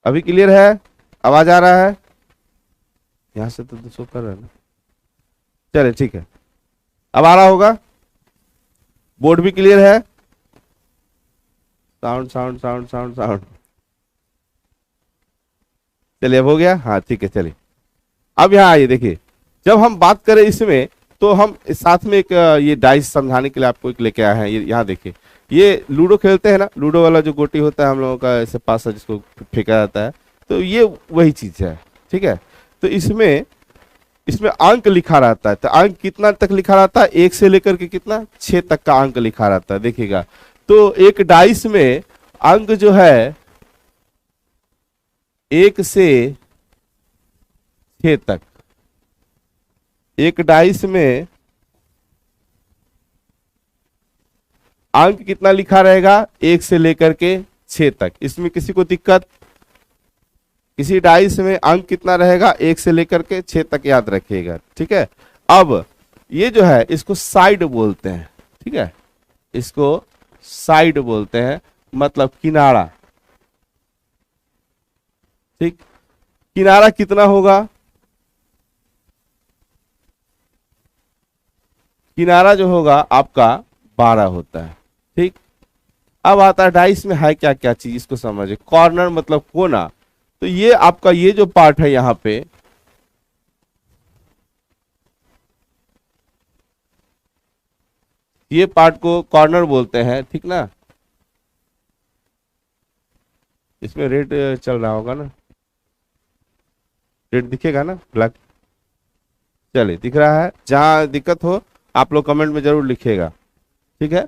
अभी क्लियर है, आवाज आ रहा है? यहां से तो शो कर रहा है ना। चलिए ठीक है, अब आ रहा होगा। बोर्ड भी क्लियर है। Sound sound sound sound sound. चलिए अब हो गया, हाँ ठीक है। चलिए अब यहाँ आइए, देखिए जब हम बात करें इसमें, तो हम साथ में एक ये डाइस समझाने के लिए आपको एक लेके आए हैं। ये यहाँ देखिए, ये लूडो खेलते हैं ना, लूडो वाला जो गोटी होता है हम लोगों का ऐसे पास है, जिसको फेंका जाता है, तो ये वही चीज है। ठीक है, तो इसमें इसमें अंक लिखा रहता है। तो अंक कितना तक लिखा रहता है, 1 से लेकर के कितना 6 तक का अंक लिखा रहता है। देखिएगा, तो एक डाइस में अंक जो है 1 से 6 तक, एक डाइस में अंक कितना लिखा रहेगा, 1 से लेकर के 6 तक। इसमें किसी को दिक्कत? किसी डाइस में अंक कितना रहेगा, 1 से लेकर के 6 तक, याद रखिएगा। ठीक है, अब ये जो है इसको साइड बोलते हैं। ठीक है, इसको साइड बोलते हैं, मतलब किनारा। ठीक, किनारा कितना होगा? किनारा जो होगा आपका 12 होता है। ठीक, अब आता है डाइस में है क्या क्या चीज, इसको समझिए। कॉर्नर मतलब कोना, तो ये आपका ये जो पार्ट है यहाँ पे, ये पार्ट को कॉर्नर बोलते हैं। ठीक ना, इसमें रेड चल रहा होगा ना, रेड दिखेगा ना, ब्लैक। चलिए दिख रहा है, जहां दिक्कत हो आप लोग कमेंट में जरूर लिखिएगा। ठीक है,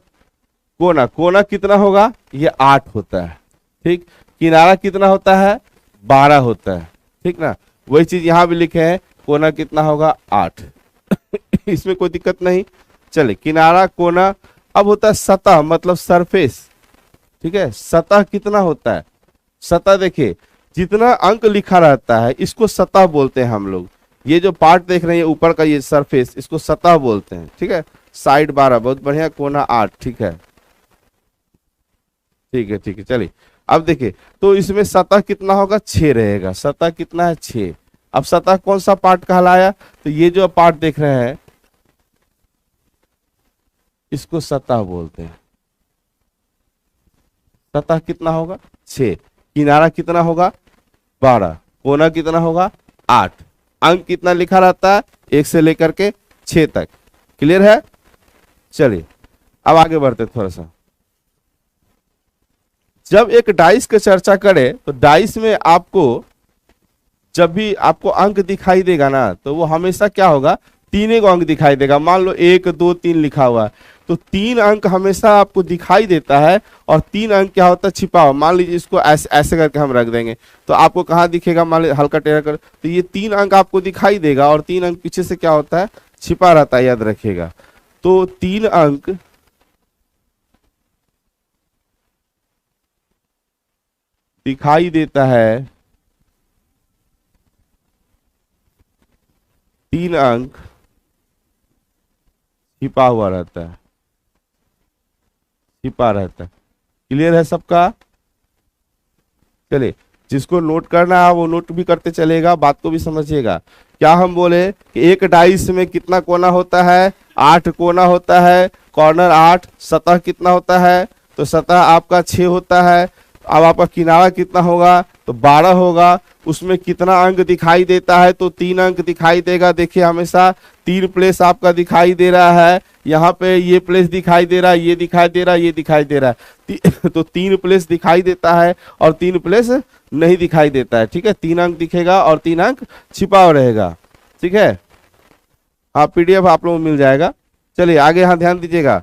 कोना, कोना कितना होगा, ये 8 होता है। ठीक, किनारा कितना होता है, 12 होता है। ठीक ना, वही चीज यहां भी लिखे हैं, कोना कितना होगा, 8। इसमें कोई दिक्कत नहीं। चलिए, किनारा, कोना। अब होता है सतह, मतलब सरफेस। ठीक है, सतह कितना होता है, सतह देखिए जितना अंक लिखा रहता है इसको सतह बोलते हैं हम लोग। ये जो पार्ट देख रहे हैं ऊपर का, ये सरफेस, इसको सतह बोलते हैं। ठीक है, साइड 12, बहुत बढ़िया, कोना 8। ठीक है, ठीक है, ठीक है। चलिए अब देखिए, तो इसमें सतह कितना होगा, 6 रहेगा। सतह कितना है, 6। अब सतह कौन सा पार्ट कहलाया, तो ये जो पार्ट देख रहे हैं इसको सतह बोलते हैं। सतह कितना होगा, 6। किनारा कितना होगा, 12। कोना कितना होगा, 8। अंक कितना लिखा रहता है, 1 से लेकर के 6 तक। क्लियर है। चलिए अब आगे बढ़ते थोड़ा सा। जब एक डाइस की चर्चा करें तो डाइस में आपको जब भी आपको अंक दिखाई देगा ना, तो वो हमेशा क्या होगा, 3 अंक दिखाई देगा। मान लो 1 2 3 लिखा हुआ है, तो 3 अंक हमेशा आपको दिखाई देता है, और 3 अंक क्या होता है, छिपा हुआ। मान लीजिए इसको ऐसे ऐसे करके हम रख देंगे, तो आपको कहाँ दिखेगा, मान लीजिए हल्का टेढ़ा कर, तो ये 3 अंक आपको दिखाई देगा, और 3 अंक पीछे से क्या होता है, छिपा रहता है, याद रखिएगा। तो 3 अंक दिखाई देता है, 3 अंक छिपा हुआ रहता है, छिपा रहता है। क्लियर है सबका। चलिए, जिसको नोट करना है वो नोट भी करते चलेगा, बात को भी समझिएगा। क्या हम बोले कि एक डाइस में कितना कोना होता है, 8 कोना होता है, कॉर्नर 8। सतह कितना होता है, तो सतह आपका 6 होता है। अब आपका किनारा कितना होगा, तो 12 होगा। उसमें कितना अंक दिखाई देता है, तो 3 अंक दिखाई देगा। देखिए हमेशा 3 प्लेस आपका दिखाई दे रहा है, यहाँ पे ये प्लेस दिखाई दे रहा है, ये दिखाई दे रहा है, ये दिखाई दे रहा है। तो 3 प्लेस दिखाई देता है और 3 प्लेस नहीं दिखाई देता है। ठीक है, 3 अंक दिखेगा और 3 अंक छिपा हुआ रहेगा। ठीक है, हाँ पीडीएफ आप लोगों को मिल जाएगा। चलिए आगे यहाँ ध्यान दीजिएगा।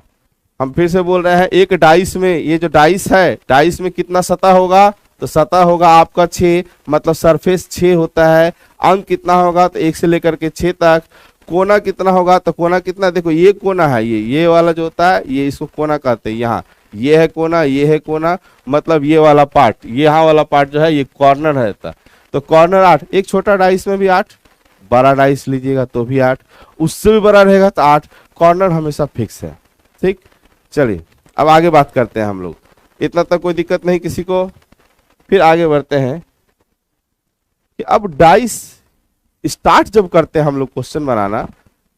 हम फिर से बोल रहे हैं, एक डाइस में, ये जो डाइस है, डाइस में कितना सतह होगा, तो सतह होगा आपका 6, मतलब सरफेस 6 होता है। अंक कितना होगा, तो 1 से लेकर के 6 तक। कोना कितना होगा, तो कोना कितना, देखो ये कोना है, ये वाला जो होता है, ये इसको कोना कहते हैं। यहाँ ये है कोना, ये है कोना, मतलब ये वाला पार्ट, ये यहाँ वाला पार्ट जो है ये कॉर्नर रहता। तो कॉर्नर 8। एक छोटा डाइस में भी 8, बड़ा डाइस लीजिएगा तो भी 8, उससे भी बड़ा रहेगा तो 8। कॉर्नर हमेशा फिक्स है। ठीक, चलिए अब आगे बात करते हैं हम लोग। इतना तक कोई दिक्कत नहीं किसी को। फिर आगे बढ़ते हैं कि अब डाइस स्टार्ट जब करते हैं हम लोग क्वेश्चन बनाना,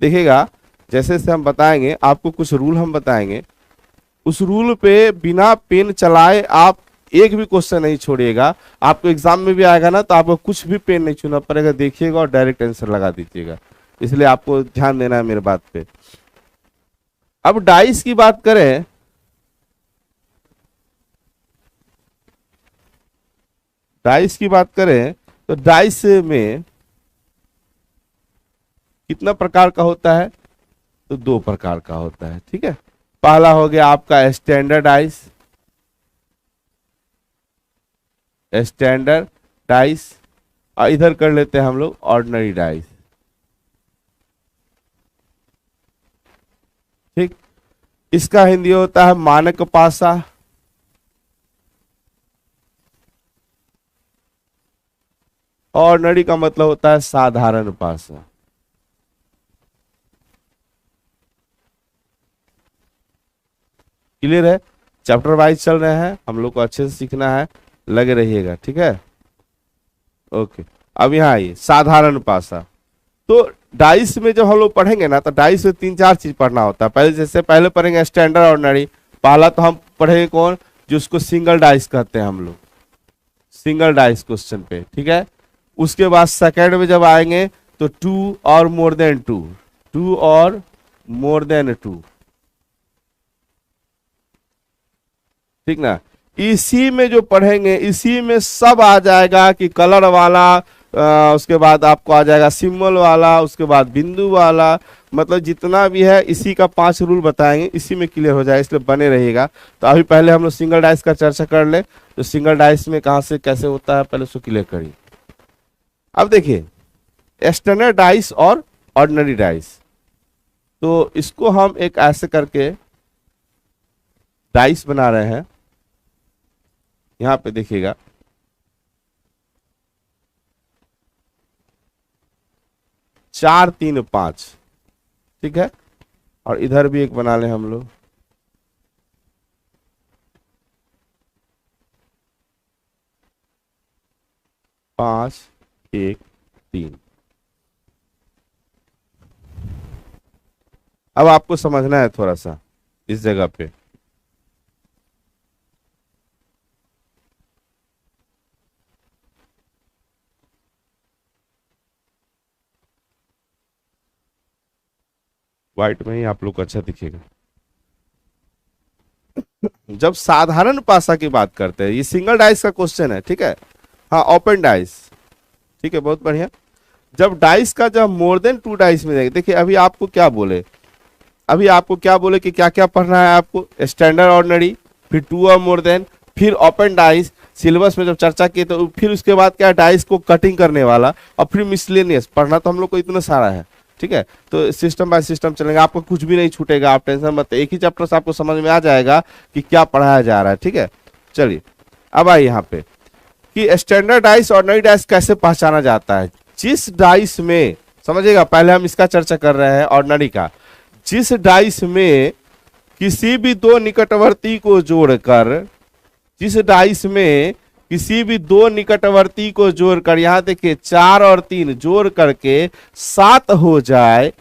देखिएगा जैसे जैसे हम बताएंगे आपको, कुछ रूल हम बताएंगे, उस रूल पे बिना पेन चलाए आप एक भी क्वेश्चन नहीं छोड़िएगा। आपको एग्जाम में भी आएगा ना, तो आपको कुछ भी पेन नहीं छूना पड़ेगा, देखिएगा और डायरेक्ट आंसर लगा दीजिएगा। इसलिए आपको ध्यान देना है मेरे बात पे। अब डाइस की बात करें, डाइस की बात करें तो डाइस में कितना प्रकार का होता है, तो 2 प्रकार का होता है। ठीक है, पहला हो गया आपका स्टैंडर्ड डाइस, स्टैंडर्ड डाइस, और इधर कर लेते हैं हम लोग ऑर्डिनरी डाइस। ठीक, इसका हिंदी होता है मानक पासा, ऑर्डिनरी का मतलब होता है साधारण पासा। क्लियर है। चैप्टर वाइज चल रहे हैं, हम लोग को अच्छे से सीखना है, लगे रहिएगा। ठीक है, ओके। अब यहाँ आइए, साधारण पासा। तो डाइस में जब हम लोग पढ़ेंगे ना, तो डाइस में 3-4 चीज पढ़ना होता है। पहले जैसे पहले पढ़ेंगे स्टैंडर्ड ऑर्डिनरी। पहला तो हम पढ़ेंगे कौन, जिसको सिंगल डाइस कहते हैं हम लोग, सिंगल डाइस क्वेश्चन पे। ठीक है, उसके बाद सेकेंड में जब आएंगे तो 2 और मोर देन 2, 2 और मोर देन 2। ठीक ना, इसी में जो पढ़ेंगे इसी में सब आ जाएगा कि कलर वाला, उसके बाद आपको आ जाएगा सिंबल वाला, उसके बाद बिंदु वाला, मतलब जितना भी है इसी का 5 रूल बताएंगे, इसी में क्लियर हो जाए, इसलिए बने रहिएगा। तो अभी पहले हम लोग सिंगल डाइस का चर्चा कर ले, तो सिंगल डाइस में कहाँ से कैसे होता है पहले उसको क्लियर करिए। अब देखिए स्टैंडर्ड डाइस और ऑर्डिनरी डाइस, तो इसको हम एक ऐसे करके डाइस बना रहे हैं। यहां पे देखिएगा 4 3 5, ठीक है, और इधर भी एक बना लें हम लोग, 5 1 3। अब आपको समझना है थोड़ा सा इस जगह पे, व्हाइट में ही आप लोग को अच्छा दिखेगा। जब साधारण पासा की बात करते हैं, ये सिंगल डाइस का क्वेश्चन है, ठीक है, हाँ ओपन डाइस, ठीक है, बहुत बढ़िया। जब डाइस का जब मोर देन 2 डाइस में देखिए, अभी आपको क्या बोले, अभी आपको क्या बोले कि क्या क्या पढ़ना है आपको, स्टैंडर्ड ऑर्डिनरी, फिर 2 और मोर देन, फिर ओपन डाइस। सिलेबस में जब चर्चा किए तो फिर उसके बाद क्या, डाइस को कटिंग करने वाला, और फिर मिसलेनियस पढ़ना, तो हम लोग को इतना सारा है, ठीक है। तो सिस्टम बाय सिस्टम चलेगा, आपको कुछ भी नहीं छूटेगा, आप टेंशन मत, एक ही चैप्टर से आपको समझ में आ जाएगा कि क्या पढ़ाया जा रहा है, ठीक है। चलिए अब आइए यहाँ पे कि स्टैंडर्ड डाइस और ऑर्डिनरी डाइस कैसे पहचाना जाता है। जिस डाइस में, समझिएगा, पहले हम इसका चर्चा कर रहे हैं ऑर्डिनरी का, जिस डाइस में किसी भी 2 निकटवर्ती को जोड़कर, जिस डाइस में किसी भी 2 निकटवर्ती को जोड़कर, यहां देखिए 4 और 3 जोड़ करके 7 हो जाए,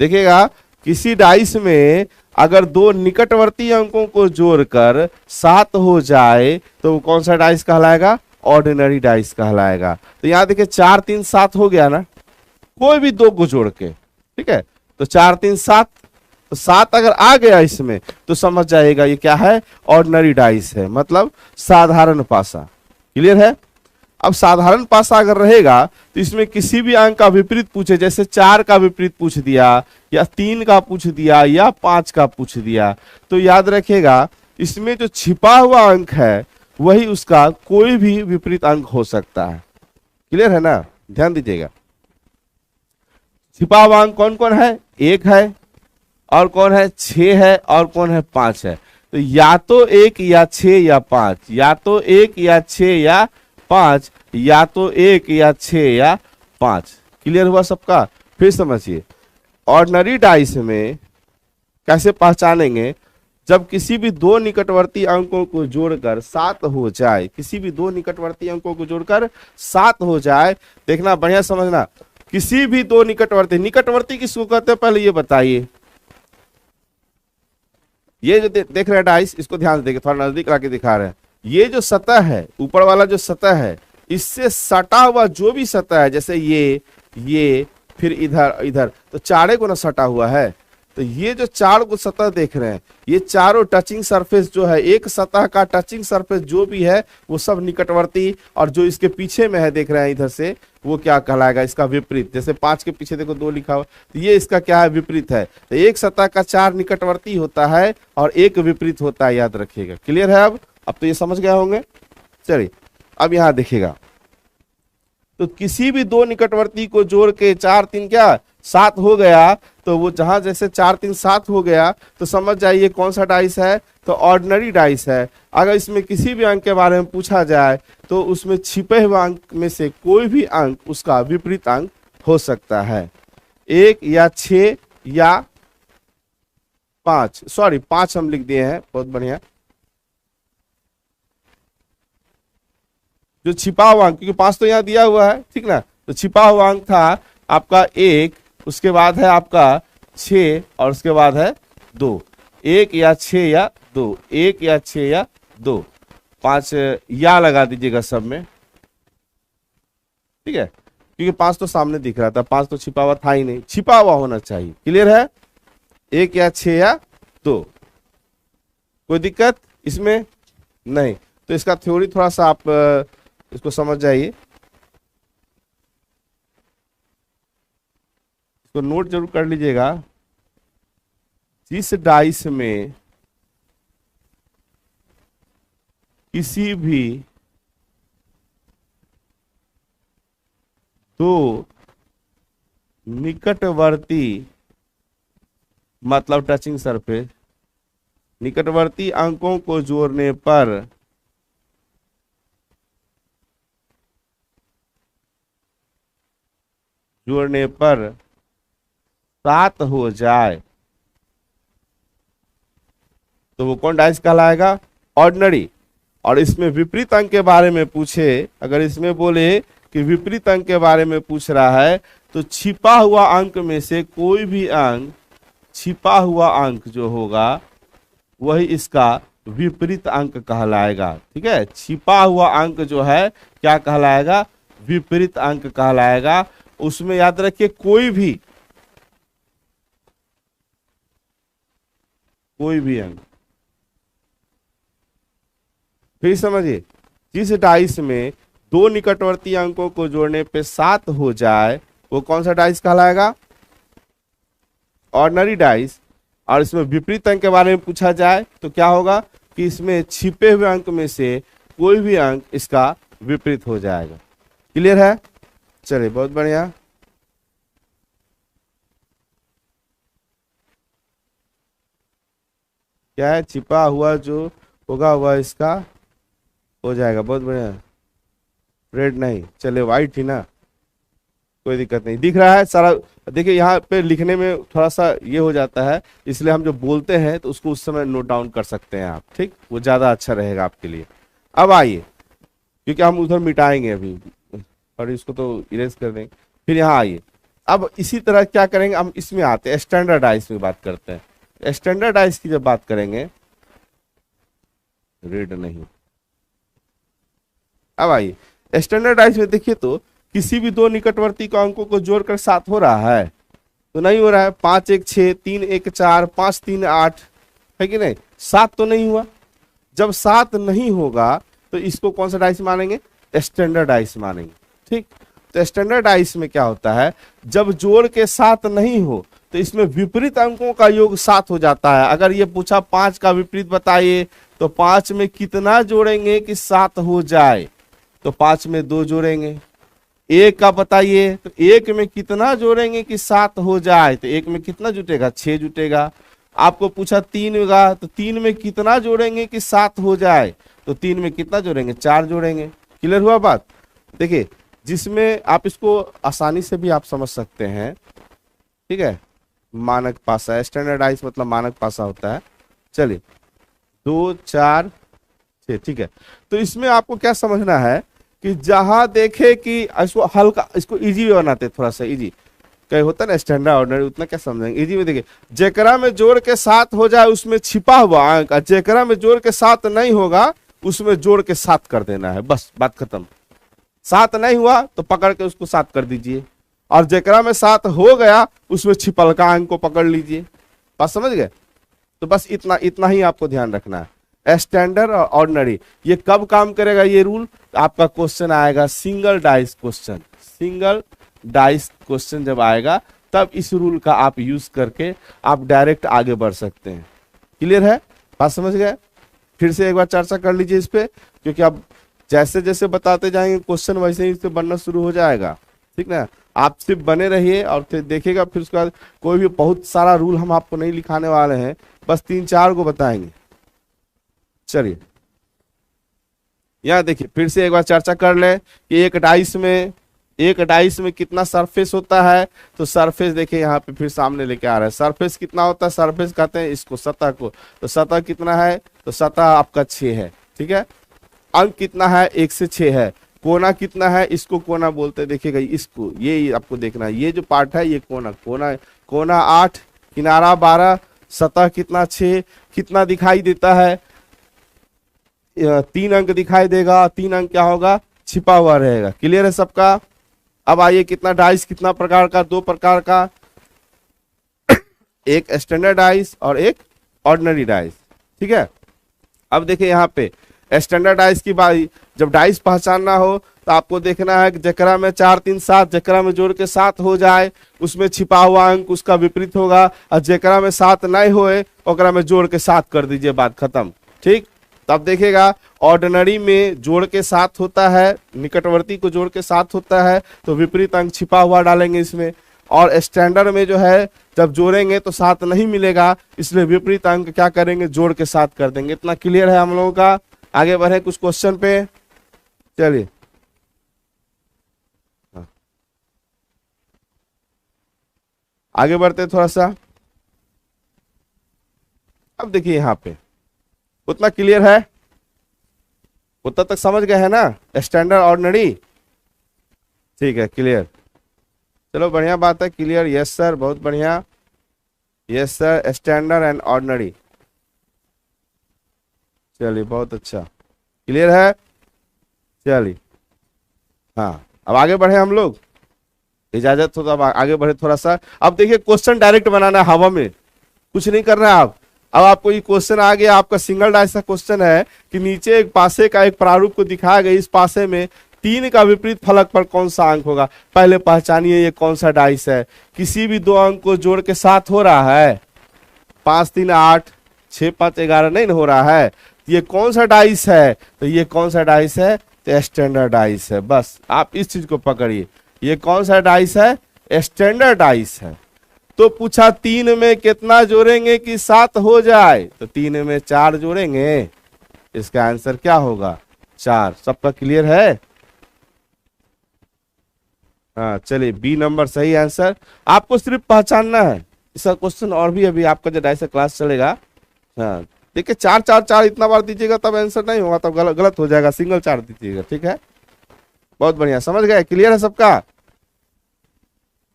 देखिएगा किसी डाइस में अगर 2 निकटवर्ती अंकों को जोड़कर 7 हो जाए तो वो कौन सा डाइस कहलाएगा, ऑर्डिनरी डाइस कहलाएगा। तो यहां देखिए 4 3 7 हो गया ना, कोई भी 2 को जोड़ के, ठीक है, तो 4 3 7, तो 7 अगर आ गया इसमें तो समझ जाएगा ये क्या है, ऑर्डिनरी डाइस है, मतलब साधारण पासा। क्लियर है। अब साधारण पासा अगर रहेगा तो इसमें किसी भी अंक का विपरीत पूछे, जैसे 4 का विपरीत पूछ दिया, या 3 का पूछ दिया, या 5 का पूछ दिया, तो याद रखिएगा इसमें जो छिपा हुआ अंक है वही उसका कोई भी विपरीत अंक हो सकता है। क्लियर है ना, ध्यान दीजिएगा। छिपा हुआ अंक कौन कौन है, 1 है, और कौन है 6 है, और कौन है 5 है। तो या तो 1 या 6 या 5, या तो 1 या 6 या 5, या तो 1 या 6 या 5। क्लियर हुआ सबका। फिर समझिए ऑर्डिनरी डाइस में कैसे पहचानेंगे, जब किसी भी 2 निकटवर्ती अंकों को जोड़कर 7 हो जाए, किसी भी 2 निकटवर्ती अंकों को जोड़कर 7 हो जाए, देखना बढ़िया समझना, किसी भी 2 निकटवर्ती, निकटवर्ती किसको कहते हैं पहले ये बताइए। ये जो देख रहे हैं डाइस, इसको ध्यान से देखिए, थोड़ा नजदीक लाके दिखा रहे हैं। ये जो सतह है, ऊपर वाला जो सतह है, इससे सटा हुआ जो भी सतह है, जैसे ये फिर इधर इधर, तो चारे को ना सटा हुआ है। तो ये जो 4 को सतह देख रहे हैं, ये चारों टचिंग सरफेस जो है, एक सतह का टचिंग सरफेस जो भी है वो सब निकटवर्ती, और जो इसके पीछे में है देख रहे हैं इधर से, वो क्या कहलाएगा, इसका विपरीत। जैसे 5 के पीछे देखो 2 लिखा हुआ, तो ये इसका क्या है, विपरीत है। तो एक सतह का 4 निकटवर्ती होता है और एक विपरीत होता है, याद रखिएगा। क्लियर है। अब तो ये समझ गए होंगे। चलिए अब यहां देखिएगा, तो किसी भी 2 निकटवर्ती को जोड़ के 4 3 क्या 7 हो गया, तो वो जहां जैसे 4 3 7 हो गया तो समझ जाइए कौन सा डाइस है, तो ऑर्डिनरी डाइस है। अगर इसमें किसी भी अंक के बारे में पूछा जाए तो उसमें छिपे हुए अंक में से कोई भी अंक उसका विपरीत अंक हो सकता है, 1 या 6 या 5, सॉरी 5 हम लिख दिए हैं, बहुत बढ़िया। जो छिपा हुआ अंक, क्योंकि 5 तो यहां दिया हुआ है, ठीक ना, तो छिपा हुआ अंक था आपका 1, उसके बाद है आपका 6, और उसके बाद है 2, 1 या 6 या 2, 1 या 6 या 2, 5 या लगा दीजिएगा सब में, ठीक है, क्योंकि 5 तो सामने दिख रहा था, 5 तो छिपा हुआ था ही नहीं, छिपा हुआ होना चाहिए। क्लियर है। 1 या 6 या 2, कोई दिक्कत इसमें। नहीं। तो इसका थ्योरी थोड़ा सा आप इसको समझ जाइए, इसको नोट जरूर कर लीजिएगा। जिस डाइस में किसी भी दो निकटवर्ती, मतलब टचिंग सरफेस, निकटवर्ती अंकों को जोड़ने पर 7 हो जाए तो वो कौन डाइस कहलाएगा? ऑर्डिनरी। और इसमें विपरीत अंक के बारे में पूछे, अगर इसमें बोले कि विपरीत अंक के बारे में पूछ रहा है, तो छिपा हुआ अंक में से कोई भी अंक, छिपा हुआ अंक जो होगा वही इसका विपरीत अंक कहलाएगा। ठीक है, छिपा हुआ अंक जो है क्या कहलाएगा? विपरीत अंक कहलाएगा। उसमें याद रखिए कोई भी अंक, फिर समझिए, जिस डाइस में दो निकटवर्ती अंकों को जोड़ने पे 7 हो जाए वो कौन सा डाइस कहलाएगा? Ordinary dice. और इसमें विपरीत अंक के बारे में पूछा जाए तो क्या होगा कि इसमें छिपे हुए अंक में से कोई भी अंक इसका विपरीत हो जाएगा। क्लियर है? चलिए, बहुत बढ़िया। क्या है? छिपा हुआ जो होगा वह इसका हो जाएगा। बहुत बढ़िया। रेड नहीं, चले व्हाइट ही ना, कोई दिक्कत नहीं। दिख रहा है सारा? देखिए यहाँ पे लिखने में थोड़ा सा ये हो जाता है, इसलिए हम जो बोलते हैं तो उसको उस समय नोट डाउन कर सकते हैं आप। ठीक, वो ज्यादा अच्छा रहेगा आपके लिए। अब आइए, क्योंकि हम उधर मिटाएंगे अभी और इसको तो इरेज कर देंगे। फिर यहाँ आइए, अब इसी तरह क्या करेंगे, हम इसमें आते हैं स्टैंडर्डाइज में बात करते हैं। स्टैंडर्डाइज की जब बात करेंगे, रेड नहीं, अब आइए स्टैंडर्डाइज में देखिए तो किसी भी दो निकटवर्ती के अंकों को जोड़कर 7 हो रहा है? तो नहीं हो रहा है। 5 1 6, 3 1 4, 5 3 8, है कि नहीं? 7 तो नहीं हुआ। जब 7 नहीं होगा तो इसको कौन सा डाइस मानेंगे? स्टैंडर्ड डाइस मानेंगे। ठीक, तो स्टैंडर्ड डाइस में क्या होता है, जब जोड़ के 7 नहीं हो तो इसमें विपरीत अंकों का योग 7 हो जाता है। अगर ये पूछा 5 का विपरीत बताइए तो 5 में कितना जोड़ेंगे कि 7 हो जाए? तो 5 में 2 जोड़ेंगे। 1 का बताइए तो 1 में कितना जोड़ेंगे कि 7 हो जाए? तो 1 में कितना जुटेगा? 6 जुटेगा। आपको पूछा 3 होगा तो 3 में कितना जोड़ेंगे कि 7 हो जाए? तो 3 में कितना जोड़ेंगे? 4 जोड़ेंगे। क्लियर हुआ बात? देखिए, जिसमें आप इसको आसानी से भी आप समझ सकते हैं। ठीक है, मानक पासा, स्टैंडर्डाइज मतलब मानक पासा होता है। चलिए, 2 4 6, ठीक है। तो इसमें आपको क्या समझना है कि जहां देखे कि इसको हल्का, इसको इजी बनाते, थोड़ा सा इजी कहीं होता है ना स्टैंडर्ड ऑर्डिनरी, उतना क्या समझेंगे, इजी में। देखिए, जेकरा में जोड़ के 7 हो जाए उसमें छिपा हुआ अंक, और जेकरा में जोड़ के 7 नहीं होगा उसमें जोड़ के 7 कर देना है, बस बात खत्म। 7 नहीं हुआ तो पकड़ के उसको 7 कर दीजिए, और जेकरा में 7 हो गया उसमें छिपलका अंक को पकड़ लीजिए। बात समझ गए? तो बस इतना इतना ही आपको ध्यान रखना है। स्टैंडर्ड और ऑर्डिनरी ये कब काम करेगा ये रूल? आपका क्वेश्चन आएगा single dice question. Single dice question जब आएगा तब इस रूल का आप यूज करके आप डायरेक्ट आगे बढ़ सकते हैं। क्लियर है? बात समझ गए? फिर से एक बार चर्चा कर लीजिए इस पे, क्योंकि अब जैसे जैसे बताते जाएंगे क्वेश्चन वैसे ही इस पे बनना शुरू हो जाएगा। ठीक ना? आप सिर्फ बने रहिए और फिर देखिएगा। फिर उसके बाद कोई भी बहुत सारा रूल हम आपको नहीं लिखाने वाले हैं, बस 3-4 को बताएंगे। चलिए, यहां देखिए, फिर से एक बार चर्चा कर ले कि एक डाइस में कितना सरफेस होता है। तो सरफेस देखिए यहाँ पे फिर सामने लेके आ रहा है। सरफेस कितना होता है? सरफेस कहते हैं इसको, सतह को। तो सतह कितना है? तो सतह आपका 6 है। ठीक है, अंक कितना है? 1 से 6 है। कोना कितना है? इसको कोना बोलते हैं। देखिएगा इसको, ये आपको देखना है, ये जो पार्ट है ये कोना 8, किनारा 12, सतह कितना? 6। कितना दिखाई देता है? 3 अंक दिखाई देगा। 3 अंक क्या होगा? छिपा हुआ रहेगा। क्लियर है सबका? अब आइए, कितना डाइस, कितना प्रकार का? 2 प्रकार का, एक स्टैंडर्ड डाइस और एक ऑर्डिनरी डाइस। ठीक है, अब देखिए यहाँ पे स्टैंडर्ड डाइस की बात, जब डाइस पहचानना हो तो आपको देखना है कि जकरा में 4 3 7, जकरा में जोड़ के 7 हो जाए उसमें छिपा हुआ अंक उसका विपरीत होगा, और जकरा में 7 नहीं होए ओकरा में जोड़ के 7 कर दीजिए, बात खत्म। ठीक, तब देखिएगा ऑर्डिनरी में जोड़ के 7 होता है, निकटवर्ती को जोड़ के 7 होता है तो विपरीत अंक छिपा हुआ डालेंगे इसमें, और स्टैंडर्ड में जो है जब जोड़ेंगे तो 7 नहीं मिलेगा, इसलिए विपरीत अंक क्या करेंगे, जोड़ के 7 कर देंगे। इतना क्लियर है हम लोगों का। आगे बढ़े कुछ क्वेश्चन पे, चलिए। आगे बढ़ते थोड़ा सा। अब देखिए यहाँ पे उतना क्लियर है, उतना तक समझ गए हैं ना, स्टैंडर्ड ऑर्डिनरी। ठीक है, क्लियर, चलो बढ़िया बात है, क्लियर, यस सर, बहुत बढ़िया, yes sir, standard and ordinary, चलिए बहुत अच्छा, क्लियर है, चलिए। हाँ, अब आगे बढ़े हम लोग, इजाजत हो तो अब आगे बढ़े थोड़ा सा। अब देखिए क्वेश्चन डायरेक्ट बनाना है, हवा में कुछ नहीं करना है आप। अब आपको ये क्वेश्चन आ गया, आपका सिंगल डाइस का क्वेश्चन है कि नीचे एक पासे का एक प्रारूप को दिखाया गया, इस पासे में 3 का विपरीत फलक पर कौन सा अंक होगा। पहले पहचानिए ये कौन सा डाइस है, किसी भी 2 अंक को जोड़ के 7 हो रहा है, 5 3 8, 6 5 11 नहीं हो रहा है, ये कौन सा डाइस है, तो ये कौन सा डाइस है, तो स्टैंडर्ड डाइस है। बस आप इस चीज को पकड़िए, ये कौन सा डाइस है, स्टैंडर्ड डाइस है। तो पूछा 3 में कितना जोड़ेंगे कि 7 हो जाए, तो 3 में 4 जोड़ेंगे, इसका आंसर क्या होगा, 4। सबका क्लियर है। हाँ चलिए, बी नंबर सही आंसर। आपको सिर्फ पहचानना है, इसका क्वेश्चन और भी अभी आपका जो डाइस क्लास चलेगा। हाँ देखिए, 4 4 4 इतना बार दीजिएगा तब आंसर नहीं होगा, तब गलत हो जाएगा, सिंगल 4 दीजिएगा, ठीक है, बहुत बढ़िया, समझ गए, क्लियर है सबका।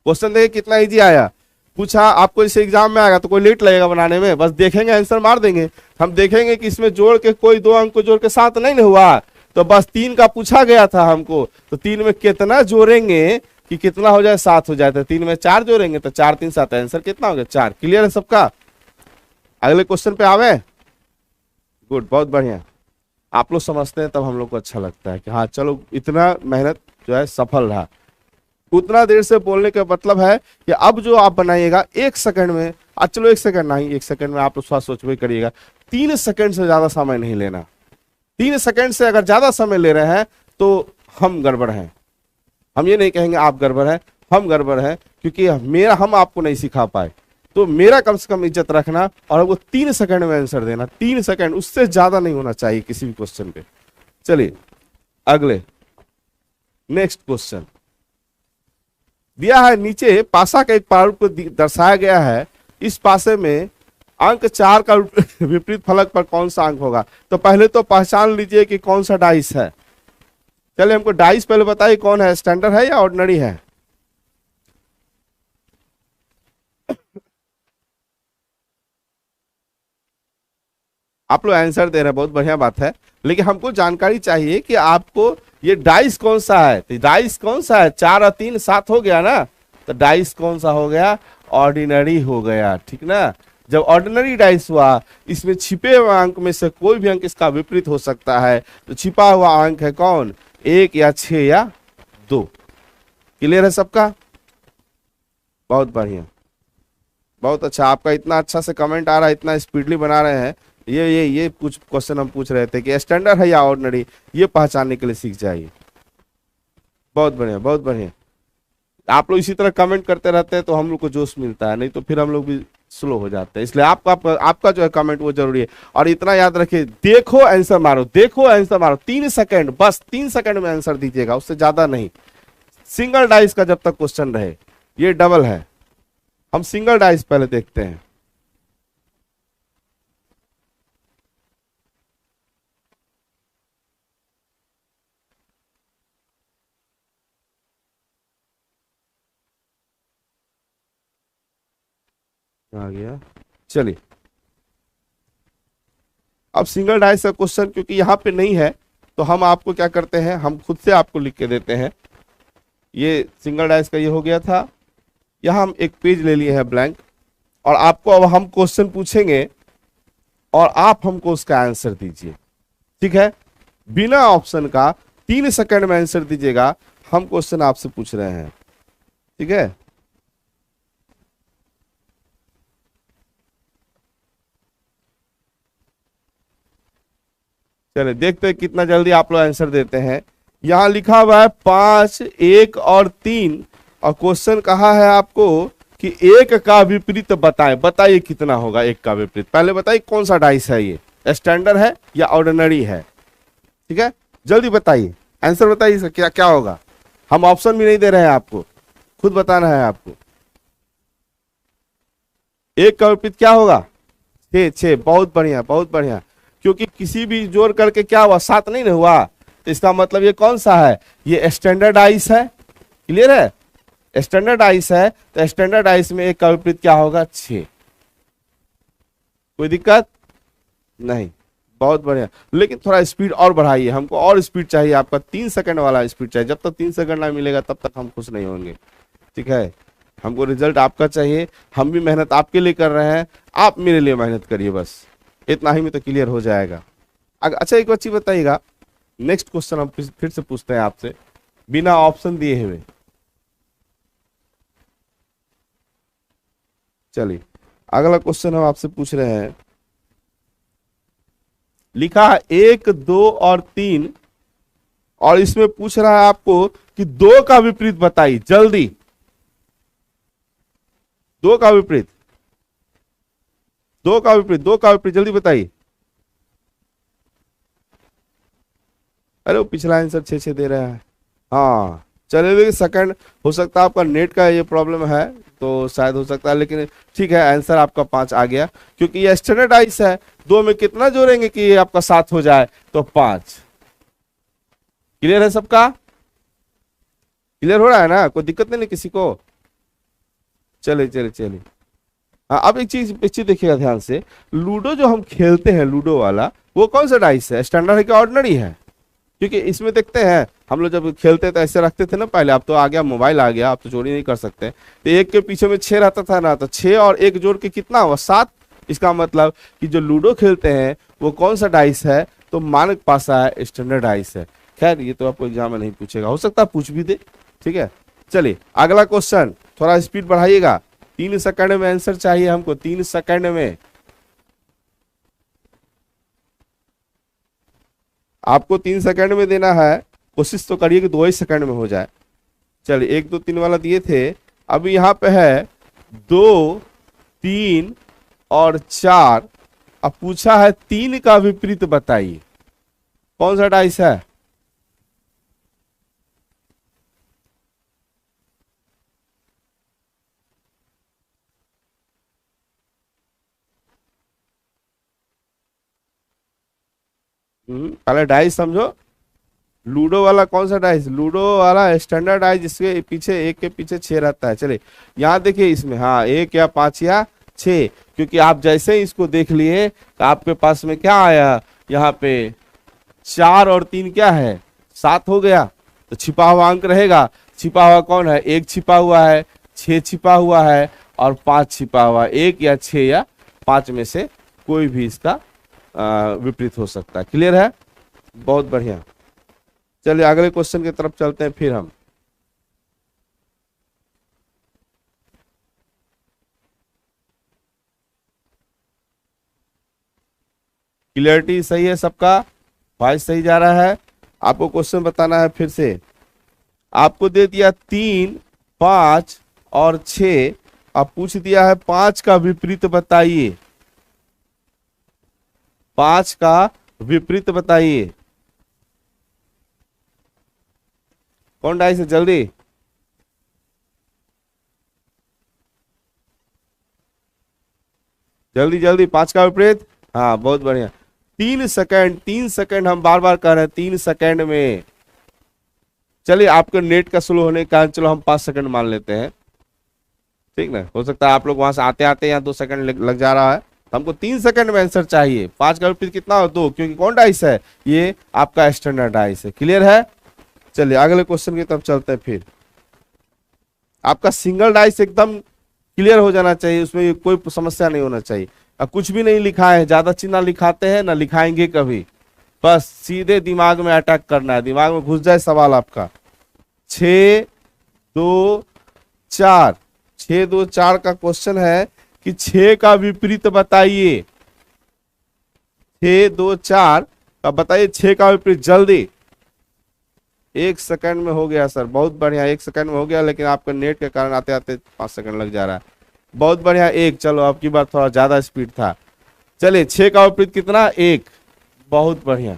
क्वेश्चन देखिए कितना इजी आया, पूछा आपको इस एग्जाम में आएगा तो कोई लेट लगेगा बनाने में, बस देखेंगे आंसर मार देंगे। हम देखेंगे कि इसमें जोड़ के कोई 2 अंक को जोड़ के 7 नहीं हुआ, तो बस 3 का पूछा गया था हमको, तो 3 में कितना जोड़ेंगे कि कितना हो जाए, 7 हो जाए, तो 3 में 4 जोड़ेंगे तो 4 3 7, आंसर कितना हो गया, 4। क्लियर है सबका। अगले क्वेश्चन पे आवे, गुड, बहुत बढ़िया, आप लोग समझते हैं तब हम लोग को अच्छा लगता है कि हाँ चलो इतना मेहनत जो है सफल रहा। उतना देर से बोलने का मतलब है कि अब जो आप बनाइएगा 1 सेकंड में, चलो 1 सेकंड नहीं, 1 सेकंड में आप लोग थोड़ा सोच करिएगा, 3 सेकंड से ज्यादा समय नहीं लेना। 3 सेकंड से अगर ज्यादा समय ले रहे हैं तो हम गड़बड़ हैं। हम ये नहीं कहेंगे आप गड़बड़ हैं, हम गड़बड़ हैं, क्योंकि हम आपको नहीं सिखा पाए, तो मेरा कम से कम इज्जत रखना और वो 3 सेकंड में आंसर देना। 3 सेकंड, उससे ज्यादा नहीं होना चाहिए किसी भी क्वेश्चन पे। चलिए अगले, नेक्स्ट क्वेश्चन दिया है, नीचे पासा का एक प्रारूप को दर्शाया गया है, इस पासे में अंक 4 का विपरीत फलक पर कौन सा अंक होगा। तो पहले तो पहचान लीजिए कि कौन सा डाइस है। चलिए हमको डाइस पहले बताइए कौन है, स्टैंडर्ड है या ऑर्डिनरी है। आप लोग आंसर दे रहे हैं, बहुत बढ़िया बात है, लेकिन हमको जानकारी चाहिए कि आपको ये डाइस कौन सा है। तो डाइस कौन सा है, 4 और 3 7 हो गया ना, तो डाइस कौन सा हो गया, ऑर्डिनरी हो गया, ठीक ना। जब ऑर्डिनरी डाइस हुआ, इसमें छिपे हुए अंक में से कोई भी अंक इसका विपरीत हो सकता है, तो छिपा हुआ अंक है कौन, 1 या 6 या 2। क्लियर है सबका, बहुत बढ़िया, बहुत अच्छा, आपका इतना अच्छा से कमेंट आ रहा है, इतना स्पीडली बना रहे हैं। ये कुछ क्वेश्चन हम पूछ रहे थे कि स्टैंडर्ड है या ऑर्डिनरी, ये पहचानने के लिए सीख जाइए। बहुत बढ़िया, बहुत बढ़िया, आप लोग इसी तरह कमेंट करते रहते हैं तो हम लोग को जोश मिलता है, नहीं तो फिर हम लोग भी स्लो हो जाते हैं। इसलिए आपका जो है कमेंट वो जरूरी है। और इतना याद रखिए, देखो आंसर मारो, देखो आंसर मारो, 3 सेकंड, बस 3 सेकंड में आंसर दीजिएगा, उससे ज्यादा नहीं। सिंगल डाइस का जब तक क्वेश्चन रहे, ये डबल है, हम सिंगल डाइस पहले देखते हैं। आ गया, चलिए अब सिंगल डाइस का क्वेश्चन क्योंकि यहाँ पे नहीं है, तो हम आपको क्या करते हैं, हम खुद से आपको लिख के देते हैं। ये सिंगल डाइस का ये हो गया था, यहाँ हम एक पेज ले लिए हैं ब्लैंक, और आपको अब हम क्वेश्चन पूछेंगे और आप हमको उसका आंसर दीजिए, ठीक है। बिना ऑप्शन का 3 सेकंड में आंसर दीजिएगा। हम क्वेश्चन आपसे पूछ रहे हैं, ठीक है। चलिए देखते हैं कितना जल्दी आप लोग आंसर देते हैं। यहां लिखा हुआ है 5, 1 और 3, और क्वेश्चन कहा है आपको कि एक का विपरीत बताएं। बताइए कितना होगा एक का विपरीत। पहले बताइए कौन सा डाइस है, ये स्टैंडर्ड है या ऑर्डिनरी है, ठीक है। जल्दी बताइए, आंसर बताइए इसका क्या क्या होगा। हम ऑप्शन भी नहीं दे रहे हैं आपको, खुद बताना है आपको। एक का विपरीत क्या होगा? 6, 6। बहुत बढ़िया, बहुत बढ़िया। क्योंकि किसी भी जोड़ करके क्या हुआ, 7 नहीं ना हुआ, तो इसका मतलब ये कौन सा है, ये स्टैंडर्ड आइस है। क्लियर है, स्टैंडर्ड आइस है, तो स्टैंडर्ड आइस में एक का विपरीत क्या होगा? 6। कोई दिक्कत नहीं, बहुत बढ़िया। लेकिन थोड़ा स्पीड और बढ़ाइए, हमको और स्पीड चाहिए आपका। 3 सेकंड वाला स्पीड चाहिए। जब तक 3 सेकंड ना मिलेगा तब तक हम खुश नहीं होंगे, ठीक है। हमको रिजल्ट आपका चाहिए, हम भी मेहनत आपके लिए कर रहे हैं, आप मेरे लिए मेहनत करिए, बस इतना ही में तो क्लियर हो जाएगा। अच्छा एक बच्ची बताइएगा, नेक्स्ट क्वेश्चन हम फिर से पूछते हैं आपसे बिना ऑप्शन दिए हुए। चलिए अगला क्वेश्चन हम आपसे पूछ रहे हैं। लिखा है 1, 2 और 3, और इसमें पूछ रहा है आपको कि 2 का विपरीत बताइए जल्दी। 2 का विपरीत, 2 का विपरीत, 2 का विपरीत जल्दी बताइए। अरे वो पिछला आंसर 6, 6 दे रहा है। हाँ चलिए, सेकंड हो सकता है आपका नेट का ये प्रॉब्लम है, तो शायद हो सकता है, लेकिन ठीक है आंसर आपका 5 आ गया। क्योंकि ये स्टैंडर्ड आइस है, 2 में कितना जोड़ेंगे कि ये आपका 7 हो जाए, तो 5। क्लियर है सबका? क्लियर हो रहा है ना, कोई दिक्कत नहीं किसी को? चलिए चलिए चलिए। हाँ अब एक चीज देखिएगा ध्यान से। लूडो जो हम खेलते हैं, लूडो वाला, वो कौन सा डाइस है, स्टैंडर्ड है कि ऑर्डिनरी है? क्योंकि इसमें देखते हैं हम लोग जब खेलते तो ऐसे रखते थे ना पहले, अब तो आ गया मोबाइल आ गया, अब तो चोरी नहीं कर सकते। तो एक के पीछे में 6 रहता था ना, तो 6 और 1 जोड़ के कितना हुआ? 7। इसका मतलब कि जो लूडो खेलते हैं वो कौन सा डाइस है, तो मानक पासा है, स्टैंडर्ड डाइस है। खैर ये तो आपको एग्जाम में नहीं पूछेगा, हो सकता है पूछ भी दे, ठीक है। चलिए अगला क्वेश्चन, थोड़ा स्पीड बढ़ाइएगा। 3 सेकंड में आंसर चाहिए हमको, 3 सेकंड में। आपको 3 सेकंड में देना है, कोशिश तो करिए कि 2 ही सेकंड में हो जाए। चलिए 1, 2, 3 वाला दिए थे, अब यहाँ पे है 2, 3 और 4। अब पूछा है 3 का विपरीत बताइए, कौन सा डाइस है? पहले डाइस समझो। लूडो वाला कौन सा डाइस? लूडो वाला स्टैंडर्ड डाइस, जिसके पीछे 1 के पीछे 6 रहता है। चलिए यहाँ देखिए इसमें, हाँ 1 या 5 या 6, क्योंकि आप जैसे ही इसको देख लिए तो आपके पास में क्या आया, यहाँ पे 4 और 3 क्या है, 7 हो गया। तो छिपा हुआ अंक रहेगा। छिपा हुआ कौन है? 1 छिपा हुआ है, 6 छिपा हुआ है और 5 छिपा हुआ है। 1 या 6 या 5 में से कोई भी इसका विपरीत हो सकता है। क्लियर है? बहुत बढ़िया। चलिए अगले क्वेश्चन की तरफ चलते हैं फिर हम। क्लियरिटी सही है सबका? वॉइस सही जा रहा है? आपको क्वेश्चन बताना है फिर से। आपको दे दिया 3, 5 और 6, अब पूछ दिया है 5 का विपरीत बताइए। 5 का विपरीत बताइए, कौन डाइस है? जल्दी जल्दी जल्दी, 5 का विपरीत। हाँ बहुत बढ़िया। 3 सेकंड, 3 सेकंड हम बार बार कह रहे हैं, 3 सेकंड में। चलिए आपके नेट का स्लो होने के कारण चलो हम 5 सेकंड मान लेते हैं, ठीक ना। हो सकता है आप लोग वहां से आते आते यहाँ 2 सेकंड लग जा रहा है, तो हमको 3 सेकंड में आंसर चाहिए। 5 का विपरीत कितना हो? 2, क्योंकि कौन डाइस है? ये आपका स्टैंडर्ड डाइस है। क्लियर है? चलिए अगले क्वेश्चन की तरफ चलते हैं फिर। आपका सिंगल डाइस एकदम क्लियर हो जाना चाहिए, उसमें कोई समस्या नहीं होना चाहिए। अब कुछ भी नहीं लिखा है, ज्यादा चिन्ह लिखाते हैं ना लिखाएंगे कभी, बस सीधे दिमाग में अटैक करना है, दिमाग में घुस जाए सवाल आपका। 6 2 4, 6 2 4 का क्वेश्चन है कि 6 का विपरीत बताइए। 6 2 4 का बताइए 6 का विपरीत जल्दी। 1 सेकंड में हो गया सर, बहुत बढ़िया, 1 सेकंड में हो गया, लेकिन आपका नेट के कारण आते आते 5 सेकंड लग जा रहा है। बहुत बढ़िया, एक। चलो अब की बार थोड़ा ज्यादा स्पीड था। चलिए 6 का विपरीत कितना? 1। बहुत बढ़िया,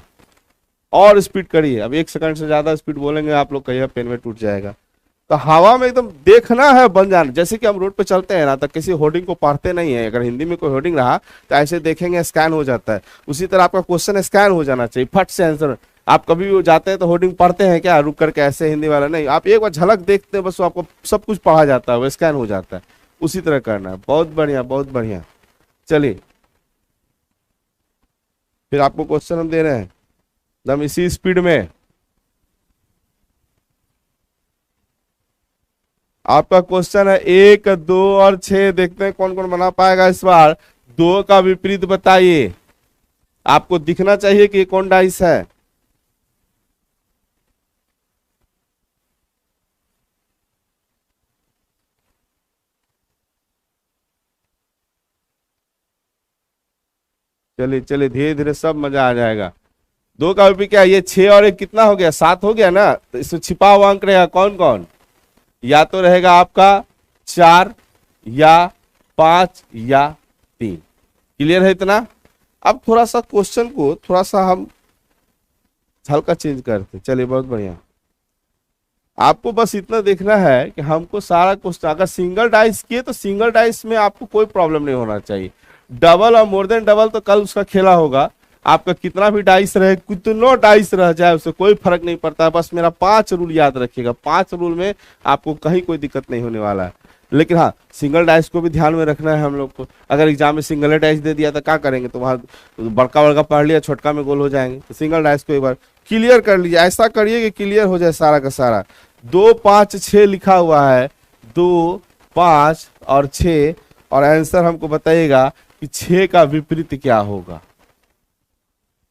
और स्पीड करिए। अब 1 सेकंड से ज्यादा स्पीड बोलेंगे आप लोग कहिए पेन में टूट जाएगा। तो हवा में एकदम देखना है, बन जाना। जैसे कि हम रोड पे चलते हैं ना, तो किसी होर्डिंग को पढ़ते नहीं है, अगर हिंदी में कोई होर्डिंग रहा तो ऐसे देखेंगे स्कैन हो जाता है। उसी तरह आपका क्वेश्चन स्कैन हो जाना चाहिए, फट से आंसर। आप कभी भी जाते हैं तो होर्डिंग पढ़ते हैं क्या रुक करके ऐसे? हिंदी वाला नहीं, आप एक बार झलक देखते हैं बस, वो आपको सब कुछ पढ़ा जाता है, वो स्कैन हो जाता है। उसी तरह करना है। बहुत बढ़िया, बहुत बढ़िया। चलिए फिर आपको क्वेश्चन हम दे रहे हैं एकदम इसी स्पीड में। आपका क्वेश्चन है 1 2 और 6। देखते हैं कौन कौन बना पाएगा इस बार। 2 का विपरीत बताइए। आपको दिखना चाहिए कि ये कौन डाइस है। चलिए चलिए, धीरे धीरे सब मजा आ जाएगा। 2 का विपरीत क्या है? ये 6 और 1 कितना हो गया? 7 हो गया ना। तो इसमें छिपा हुआ अंक रहेगा कौन कौन? या तो रहेगा आपका 4 या 5 या 3। क्लियर है इतना? अब थोड़ा सा क्वेश्चन को थोड़ा सा हम हल्का चेंज करते। चलिए बहुत बढ़िया। आपको बस इतना देखना है कि हमको सारा क्वेश्चन, अगर सिंगल डाइस किए तो सिंगल डाइस में आपको कोई प्रॉब्लम नहीं होना चाहिए। डबल और मोर देन डबल तो कल उसका खेला होगा। आपका कितना भी डाइस रहे, कितना डाइस रह जाए, उससे कोई फर्क नहीं पड़ता है। बस मेरा 5 रूल याद रखिएगा। 5 रूल में आपको कहीं कोई दिक्कत नहीं होने वाला है। लेकिन हाँ, सिंगल डाइस को भी ध्यान में रखना है हम लोग को। अगर एग्जाम में सिंगल डाइस दे दिया तो क्या करेंगे? तो वहां बड़का बड़का पढ़ लिया, छोटका में गोल हो जाएंगे। तो सिंगल डाइस को एक बार क्लियर कर लीजिए। ऐसा करिए कि क्लियर हो जाए सारा का सारा। 2 5 6 लिखा हुआ है, 2 5 और 6, और आंसर हमको बताइएगा कि 6 का विपरीत क्या होगा।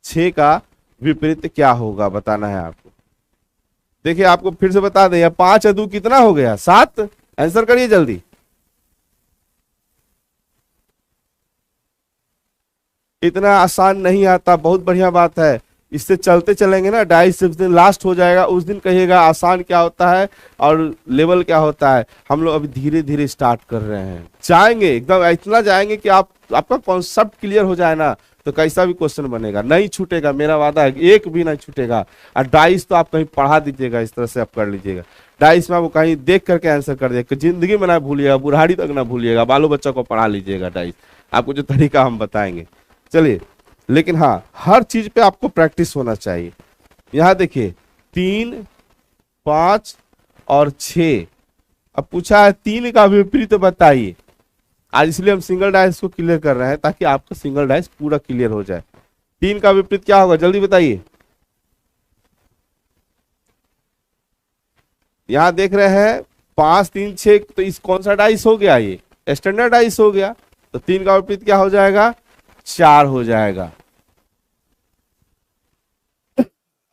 6 का विपरीत क्या होगा बताना है आपको। देखिए आपको फिर से बता दें, 5 और 2 कितना हो गया? 7। आंसर करिए जल्दी। इतना आसान नहीं आता, बहुत बढ़िया बात है। इससे चलते चलेंगे ना, डाइस जिस दिन लास्ट हो जाएगा उस दिन कहिएगा आसान क्या होता है और लेवल क्या होता है। हम लोग अभी धीरे धीरे स्टार्ट कर रहे हैं, जाएंगे एकदम इतना जाएंगे कि आपका कॉन्सेप्ट क्लियर हो जाए ना, तो कैसा भी क्वेश्चन बनेगा नहीं छूटेगा, मेरा वादा है एक भी नहीं छूटेगा। और डाइस तो आप कहीं पढ़ा दीजिएगा, इस तरह से आप कर लीजिएगा। डाइस में आपको कहीं देख करके आंसर कर दिएगा, जिंदगी में ना भूलिएगा, बुढ़ाड़ी तक ना भूलिएगा, बालो बच्चों को पढ़ा लीजिएगा डाइस। आपको जो तरीका हम बताएंगे। चलिए, लेकिन हाँ हर चीज पे आपको प्रैक्टिस होना चाहिए। यहां देखिए 3 5 और 6। अब पूछा है 3 का विपरीत बताइए। आज इसलिए हम सिंगल डाइस को क्लियर कर रहे हैं ताकि आपका सिंगल डाइस पूरा क्लियर हो जाए। 3 का विपरीत क्या होगा जल्दी बताइए। यहां देख रहे हैं 5 3 6, तो इस कौन सा डाइस हो गया? ये स्टैंडर्ड डाइस हो गया। तो 3 का विपरीत क्या हो जाएगा? 4 हो जाएगा।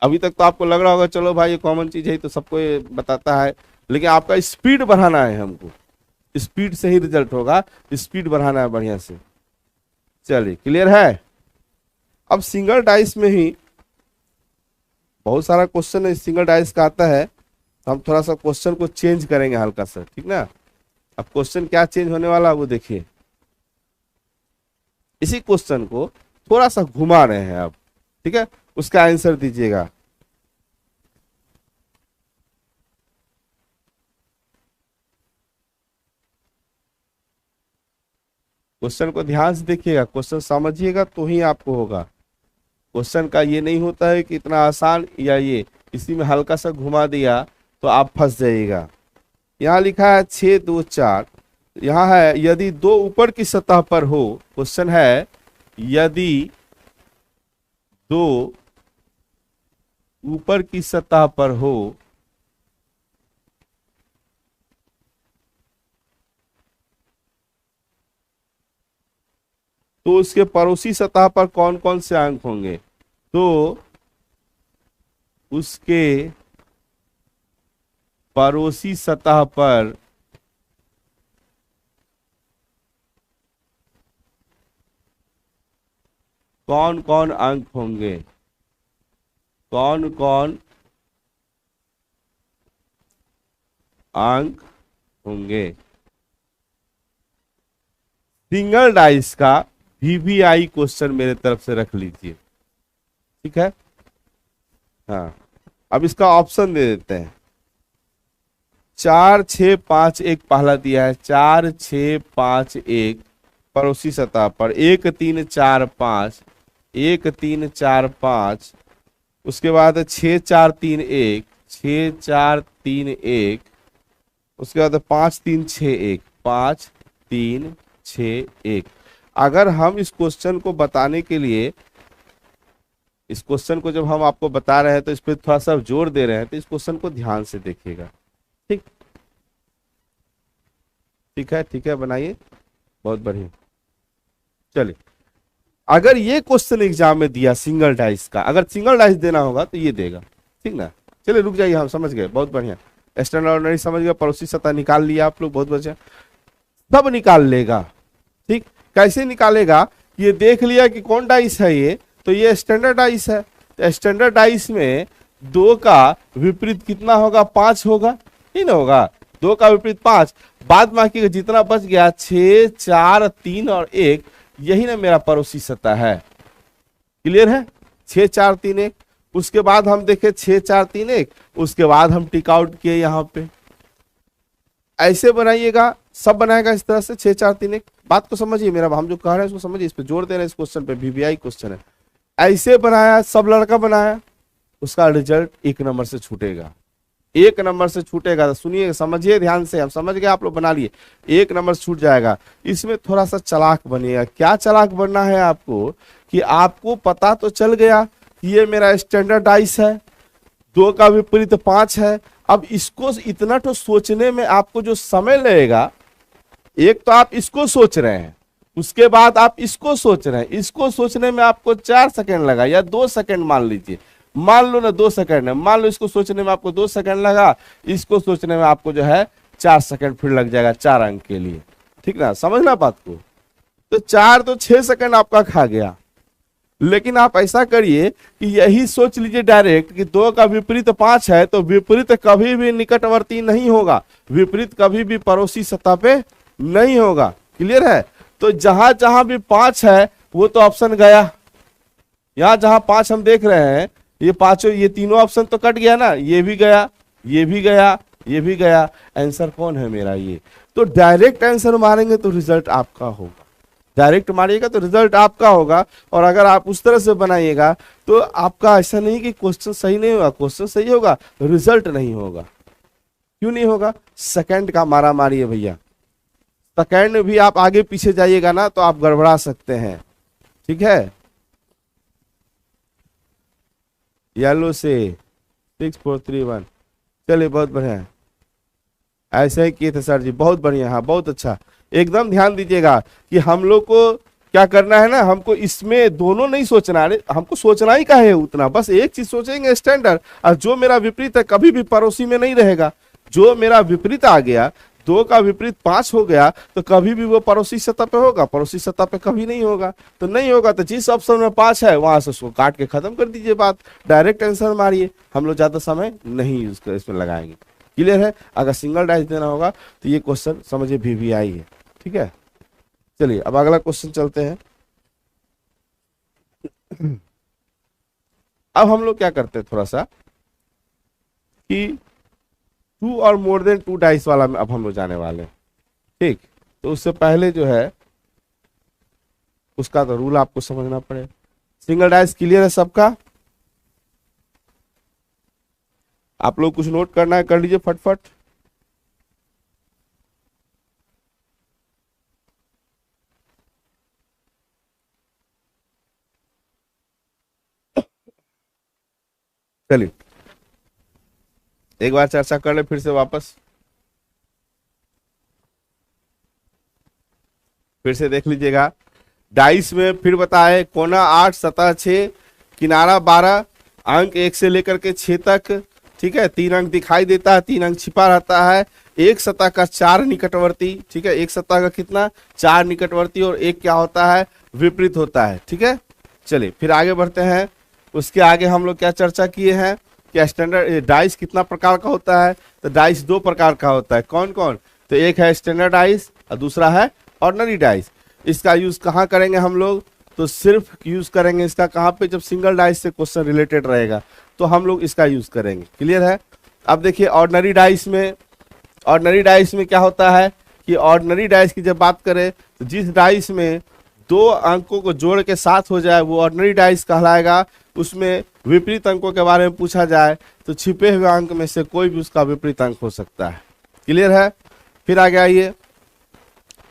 अभी तक तो आपको लग रहा होगा चलो भाई ये कॉमन चीज है, तो सबको ये बताता है, लेकिन आपका स्पीड बढ़ाना है हमको। स्पीड से ही रिजल्ट होगा, स्पीड बढ़ाना है बढ़िया से। चलिए क्लियर है। अब सिंगल डाइस में ही बहुत सारा क्वेश्चन है सिंगल डाइस का आता है, तो हम थोड़ा सा क्वेश्चन को चेंज करेंगे हल्का सा, ठीक ना। अब क्वेश्चन क्या चेंज होने वाला है वो देखिए। इसी क्वेश्चन को थोड़ा सा घुमा रहे हैं आप, ठीक है, उसका आंसर दीजिएगा। क्वेश्चन को ध्यान से देखिएगा, क्वेश्चन समझिएगा तो ही आपको होगा। क्वेश्चन का ये नहीं होता है कि इतना आसान या ये, इसी में हल्का सा घुमा दिया तो आप फंस जाइएगा। यहाँ लिखा है 6 2 4। यहाँ है यदि 2 ऊपर की सतह पर हो। क्वेश्चन है यदि 2 ऊपर की सतह पर हो तो उसके पड़ोसी सतह पर कौन कौन से अंक होंगे। तो उसके पड़ोसी सतह पर कौन कौन अंक होंगे, कौन कौन अंक होंगे। सिंगल डाइस का वीवीआई क्वेश्चन मेरे तरफ से रख लीजिए, ठीक है। हाँ, अब इसका ऑप्शन दे देते हैं। 4 6 5 1 पहला दिया है, 4 6 5 1 पड़ोसी सतह पर 1 3 4 5, 1 3 4 5, उसके बाद 6 4 3 1, 6 4 3 1, उसके बाद 5 3 6 1, 5 3 6 1। अगर हम इस क्वेश्चन को बताने के लिए, इस क्वेश्चन को जब हम आपको बता रहे हैं तो इस पर थोड़ा सा जोर दे रहे हैं, तो इस क्वेश्चन को ध्यान से देखिएगा। ठीक, ठीक है, ठीक है, बनाइए, बहुत बढ़िया। चलिए, अगर ये क्वेश्चन एग्जाम में दिया सिंगल डाइस का, अगर सिंगल डाइस देना होगा तो ये देगा, ठीक ना। चलिए रुक जाइए, हम समझ गए, बहुत बढ़िया। एक्सटर्नल ऑर्डिनरी समझ गए, पड़ोसी सतह निकाल लिया आप लोग, बहुत बढ़िया। सब निकाल लेगा, ठीक। कैसे निकालेगा, ये देख लिया कि कौन डाइस है ये, तो ये स्टैंडर्ड डाइस है। तो स्टैंडर्ड डाइस में 2 का विपरीत कितना होगा, 5 होगा, ही ना होगा। 2 का विपरीत 5, बाद बाकी जितना बच गया 6 4 3 और 1, यही ना मेरा पड़ोसी सतह है। क्लियर है, 6 4 3 1। उसके बाद हम देखे 6 4 3 1, उसके बाद हम टिक आउट किए यहां पे। ऐसे बनाइएगा, सब बनाएगा इस तरह से 6 4 3 1। बात को समझिए, मेरा हम जो कह रहे हैं उसको समझिए, इस पे जोर दे रहे हैं, इस क्वेश्चन पे वीवीआई क्वेश्चन है। ऐसे बनाया, सब लड़का बनाया, उसका रिजल्ट 1 नंबर से छूटेगा, 1 नंबर से छूटेगा। तो सुनिए, समझिए ध्यान से, हम समझ गए, आप लोग बना लिए, 1 नंबर से छूट जाएगा। इसमें थोड़ा सा चालाक बनिएगा। क्या चालाक बनना है आपको, कि आपको पता तो चल गया कि ये मेरा स्टैंडर्ड डाइस है, 2 का विपरीत 5 है। अब इसको इतना तो सोचने में आपको जो समय लगेगा, एक तो आप इसको सोच रहे हैं, उसके बाद आप इसको सोच रहे हैं, इसको सोचने में आपको 4 सेकंड लगा या 2 सेकंड मान लीजिए, मान लो ना 2 सेकंड है, मान लो इसको सोचने में आपको 2 सेकंड लगा, इसको सोचने में आपको जो है 4 सेकंड फिर लग जाएगा 4 अंक के लिए, ठीक ना, समझना बात को। तो 4 तो 6 सेकंड आपका खा गया। लेकिन आप ऐसा करिए कि यही सोच लीजिए डायरेक्ट कि 2 का विपरीत 5 है, तो विपरीत कभी भी निकटवर्ती नहीं होगा, विपरीत कभी भी पड़ोसी सतह पे नहीं होगा। क्लियर है, तो जहां जहां भी 5 है वो तो ऑप्शन गया। यहां जहां 5 हम देख रहे हैं, ये पांचों, ये तीनों ऑप्शन तो कट गया ना, ये भी गया, ये भी गया, ये भी गया। आंसर कौन है मेरा, ये। तो डायरेक्ट आंसर मारेंगे तो रिजल्ट आपका होगा, डायरेक्ट मारिएगा तो रिजल्ट आपका होगा। और अगर आप उस तरह से बनाइएगा तो आपका ऐसा नहीं कि क्वेश्चन सही नहीं होगा, क्वेश्चन सही होगा, रिजल्ट नहीं होगा। क्यों नहीं होगा, सेकंड का मारा मारी है भैया। सेकंड में भी आप आगे पीछे जाइएगा ना तो आप गड़बड़ा सकते हैं, ठीक है। येलो से 6 4 3 1, चलिए बहुत बढ़िया, ऐसे ही किए थे सर जी, बहुत बढ़िया, हाँ बहुत अच्छा। एकदम ध्यान दीजिएगा कि हम लोग को क्या करना है ना, हमको इसमें दोनों नहीं सोचना है, हमको सोचना ही का है उतना, बस एक चीज सोचेंगे स्टैंडर्ड, और जो मेरा विपरीत है कभी भी पड़ोसी में नहीं रहेगा। जो मेरा विपरीत आ गया, 2 का विपरीत 5 हो गया, तो कभी भी वो पड़ोसी सतह पे होगा, पड़ोसी सतह पे कभी नहीं होगा। तो नहीं होगा तो जिस ऑप्शन में 5 है वहां से उसको काट के खत्म कर दीजिए बात, डायरेक्ट आंसर मारिए, हम लोग ज्यादा समय नहीं इसमें लगाएंगे। क्लियर है, अगर सिंगल डाइस देना होगा तो ये क्वेश्चन समझिए वीवीआई है, ठीक है। चलिए अब अगला क्वेश्चन चलते हैं। अब हम लोग क्या करते हैं थोड़ा सा कि 2 और मोर देन 2 डाइस वाला में अब हम लोग जाने वाले हैं, ठीक। तो उससे पहले जो है उसका तो रूल आपको समझना पड़ेगा। सिंगल डाइस क्लियर है सबका, आप लोग कुछ नोट करना है कर लीजिए फटफट। चलिए एक बार चर्चा कर ले फिर से वापस, फिर से देख लीजिएगा। डाइस में फिर बताए, कोना 8 सतह 6 किनारा 12 अंक 1 से लेकर के 6 तक, ठीक है, 3 अंक दिखाई देता है, 3 अंक छिपा रहता है। एक सतह का 4 निकटवर्ती, ठीक है, एक सतह का कितना 4 निकटवर्ती, और एक क्या होता है विपरीत होता है, ठीक है। चलिए फिर आगे बढ़ते हैं। उसके आगे हम लोग क्या चर्चा किए हैं कि स्टैंडर्ड डाइस कितना प्रकार का होता है। तो डाइस 2 प्रकार का होता है, कौन कौन? तो एक है स्टैंडर्ड डाइस और दूसरा है ऑर्डिनरी डाइस। इसका यूज कहाँ करेंगे हम लोग? तो सिर्फ यूज करेंगे इसका कहाँ पे? जब सिंगल डाइस से क्वेश्चन रिलेटेड रहेगा तो हम लोग इसका यूज करेंगे। क्लियर है? अब देखिए ऑर्डिनरी डाइस में क्या होता है कि ऑर्डिनरी डाइस की जब बात करें तो जिस डाइस में 2 अंकों को जोड़ के 7 हो जाए वो ऑर्डिनरी डाइस कहलाएगा। उसमें विपरीत अंकों के बारे में पूछा जाए तो छिपे हुए अंक में से कोई भी उसका विपरीत अंक हो सकता है। क्लियर है? फिर आगे आइए,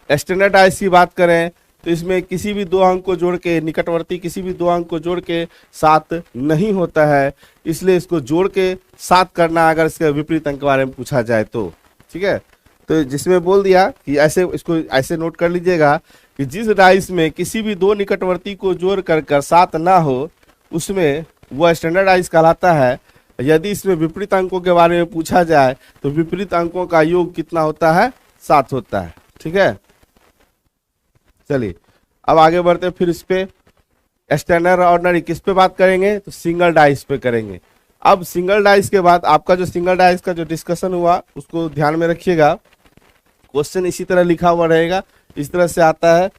स्टैंडर्ड डाइस की बात करें तो इसमें किसी भी 2 अंक को जोड़ के, निकटवर्ती किसी भी 2 अंक को जोड़ के 7 नहीं होता है, इसलिए इसको जोड़ के 7 करना अगर इसके विपरीत अंक के बारे में पूछा जाए तो, ठीक है। तो जिसमें बोल दिया कि ऐसे, इसको ऐसे नोट कर लीजिएगा कि जिस डाइस में किसी भी 2 निकटवर्ती को जोड़ कर 7 ना हो उसमें वह स्टैंडर्ड डाइस कहलाता है। यदि इसमें विपरीत अंकों के बारे में पूछा जाए तो विपरीत अंकों का योग कितना होता है? 7 होता है, ठीक है। चलिए अब आगे बढ़ते हैं। फिर इस पे स्टैंडर्ड ऑर्डिनरी किस पे बात करेंगे? तो सिंगल डाइस पे करेंगे। अब सिंगल डाइस के बाद आपका जो सिंगल डाइस का जो डिस्कशन हुआ उसको ध्यान में रखिएगा। क्वेश्चन इसी तरह लिखा हुआ रहेगा, इस तरह से आता है।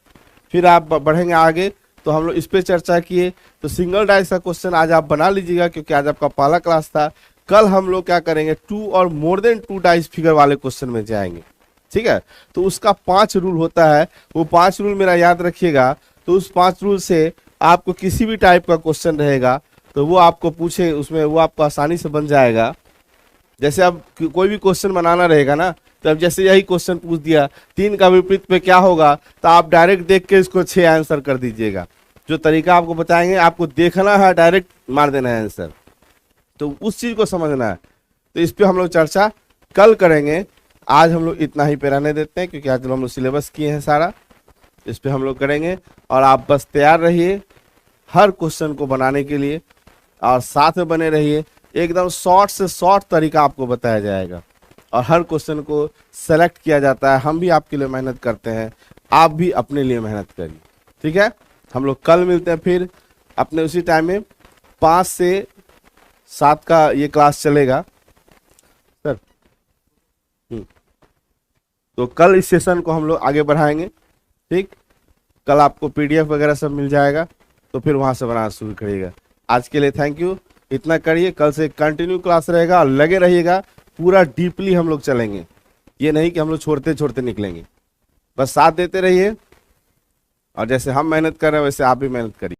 फिर आप बढ़ेंगे आगे तो हम लोग इस पे चर्चा किए। तो सिंगल डाइस का क्वेश्चन आज आप बना लीजिएगा क्योंकि आज आपका पहला क्लास था। कल हम लोग क्या करेंगे? 2 और मोर देन 2 डाइस फिगर वाले क्वेश्चन में जाएंगे, ठीक है। तो उसका 5 रूल होता है, वो 5 रूल मेरा याद रखिएगा। तो उस 5 रूल से आपको किसी भी टाइप का क्वेश्चन रहेगा तो वो आपको पूछे उसमें वो आपको आसानी से बन जाएगा। जैसे अब कोई भी क्वेश्चन बनाना रहेगा ना, तो अब जैसे यही क्वेश्चन पूछ दिया 3 का विपरीत पे क्या होगा, तो आप डायरेक्ट देख के इसको 6 आंसर कर दीजिएगा। जो तरीका आपको बताएंगे आपको देखना है, डायरेक्ट मार देना है आंसर, तो उस चीज को समझना है। तो इस पे हम लोग चर्चा कल करेंगे। आज हम लोग इतना ही पे रहने देते हैं क्योंकि आज हम लोग सिलेबस किए हैं सारा, इस पे हम लोग करेंगे। और आप बस तैयार रहिए हर क्वेश्चन को बनाने के लिए और साथ में बने रहिए। एकदम शॉर्ट से शॉर्ट तरीका आपको बताया जाएगा और हर क्वेश्चन को सेलेक्ट किया जाता है। हम भी आपके लिए मेहनत करते हैं, आप भी अपने लिए मेहनत करिए, ठीक है। हम लोग कल मिलते हैं फिर अपने उसी टाइम में। 5 से 7 का ये क्लास चलेगा सर। तो कल इस सेशन को हम लोग आगे बढ़ाएंगे, ठीक। कल आपको PDF वगैरह सब मिल जाएगा तो फिर वहां से बनाना शुरू करिएगा। आज के लिए थैंक यू, इतना करिए। कल से कंटिन्यू क्लास रहेगा और लगे रहिएगा, पूरा डीपली हम लोग चलेंगे। ये नहीं कि हम लोग छोड़ते छोड़ते निकलेंगे, बस साथ देते रहिए और जैसे हम मेहनत कर रहे हैं वैसे आप भी मेहनत करिए।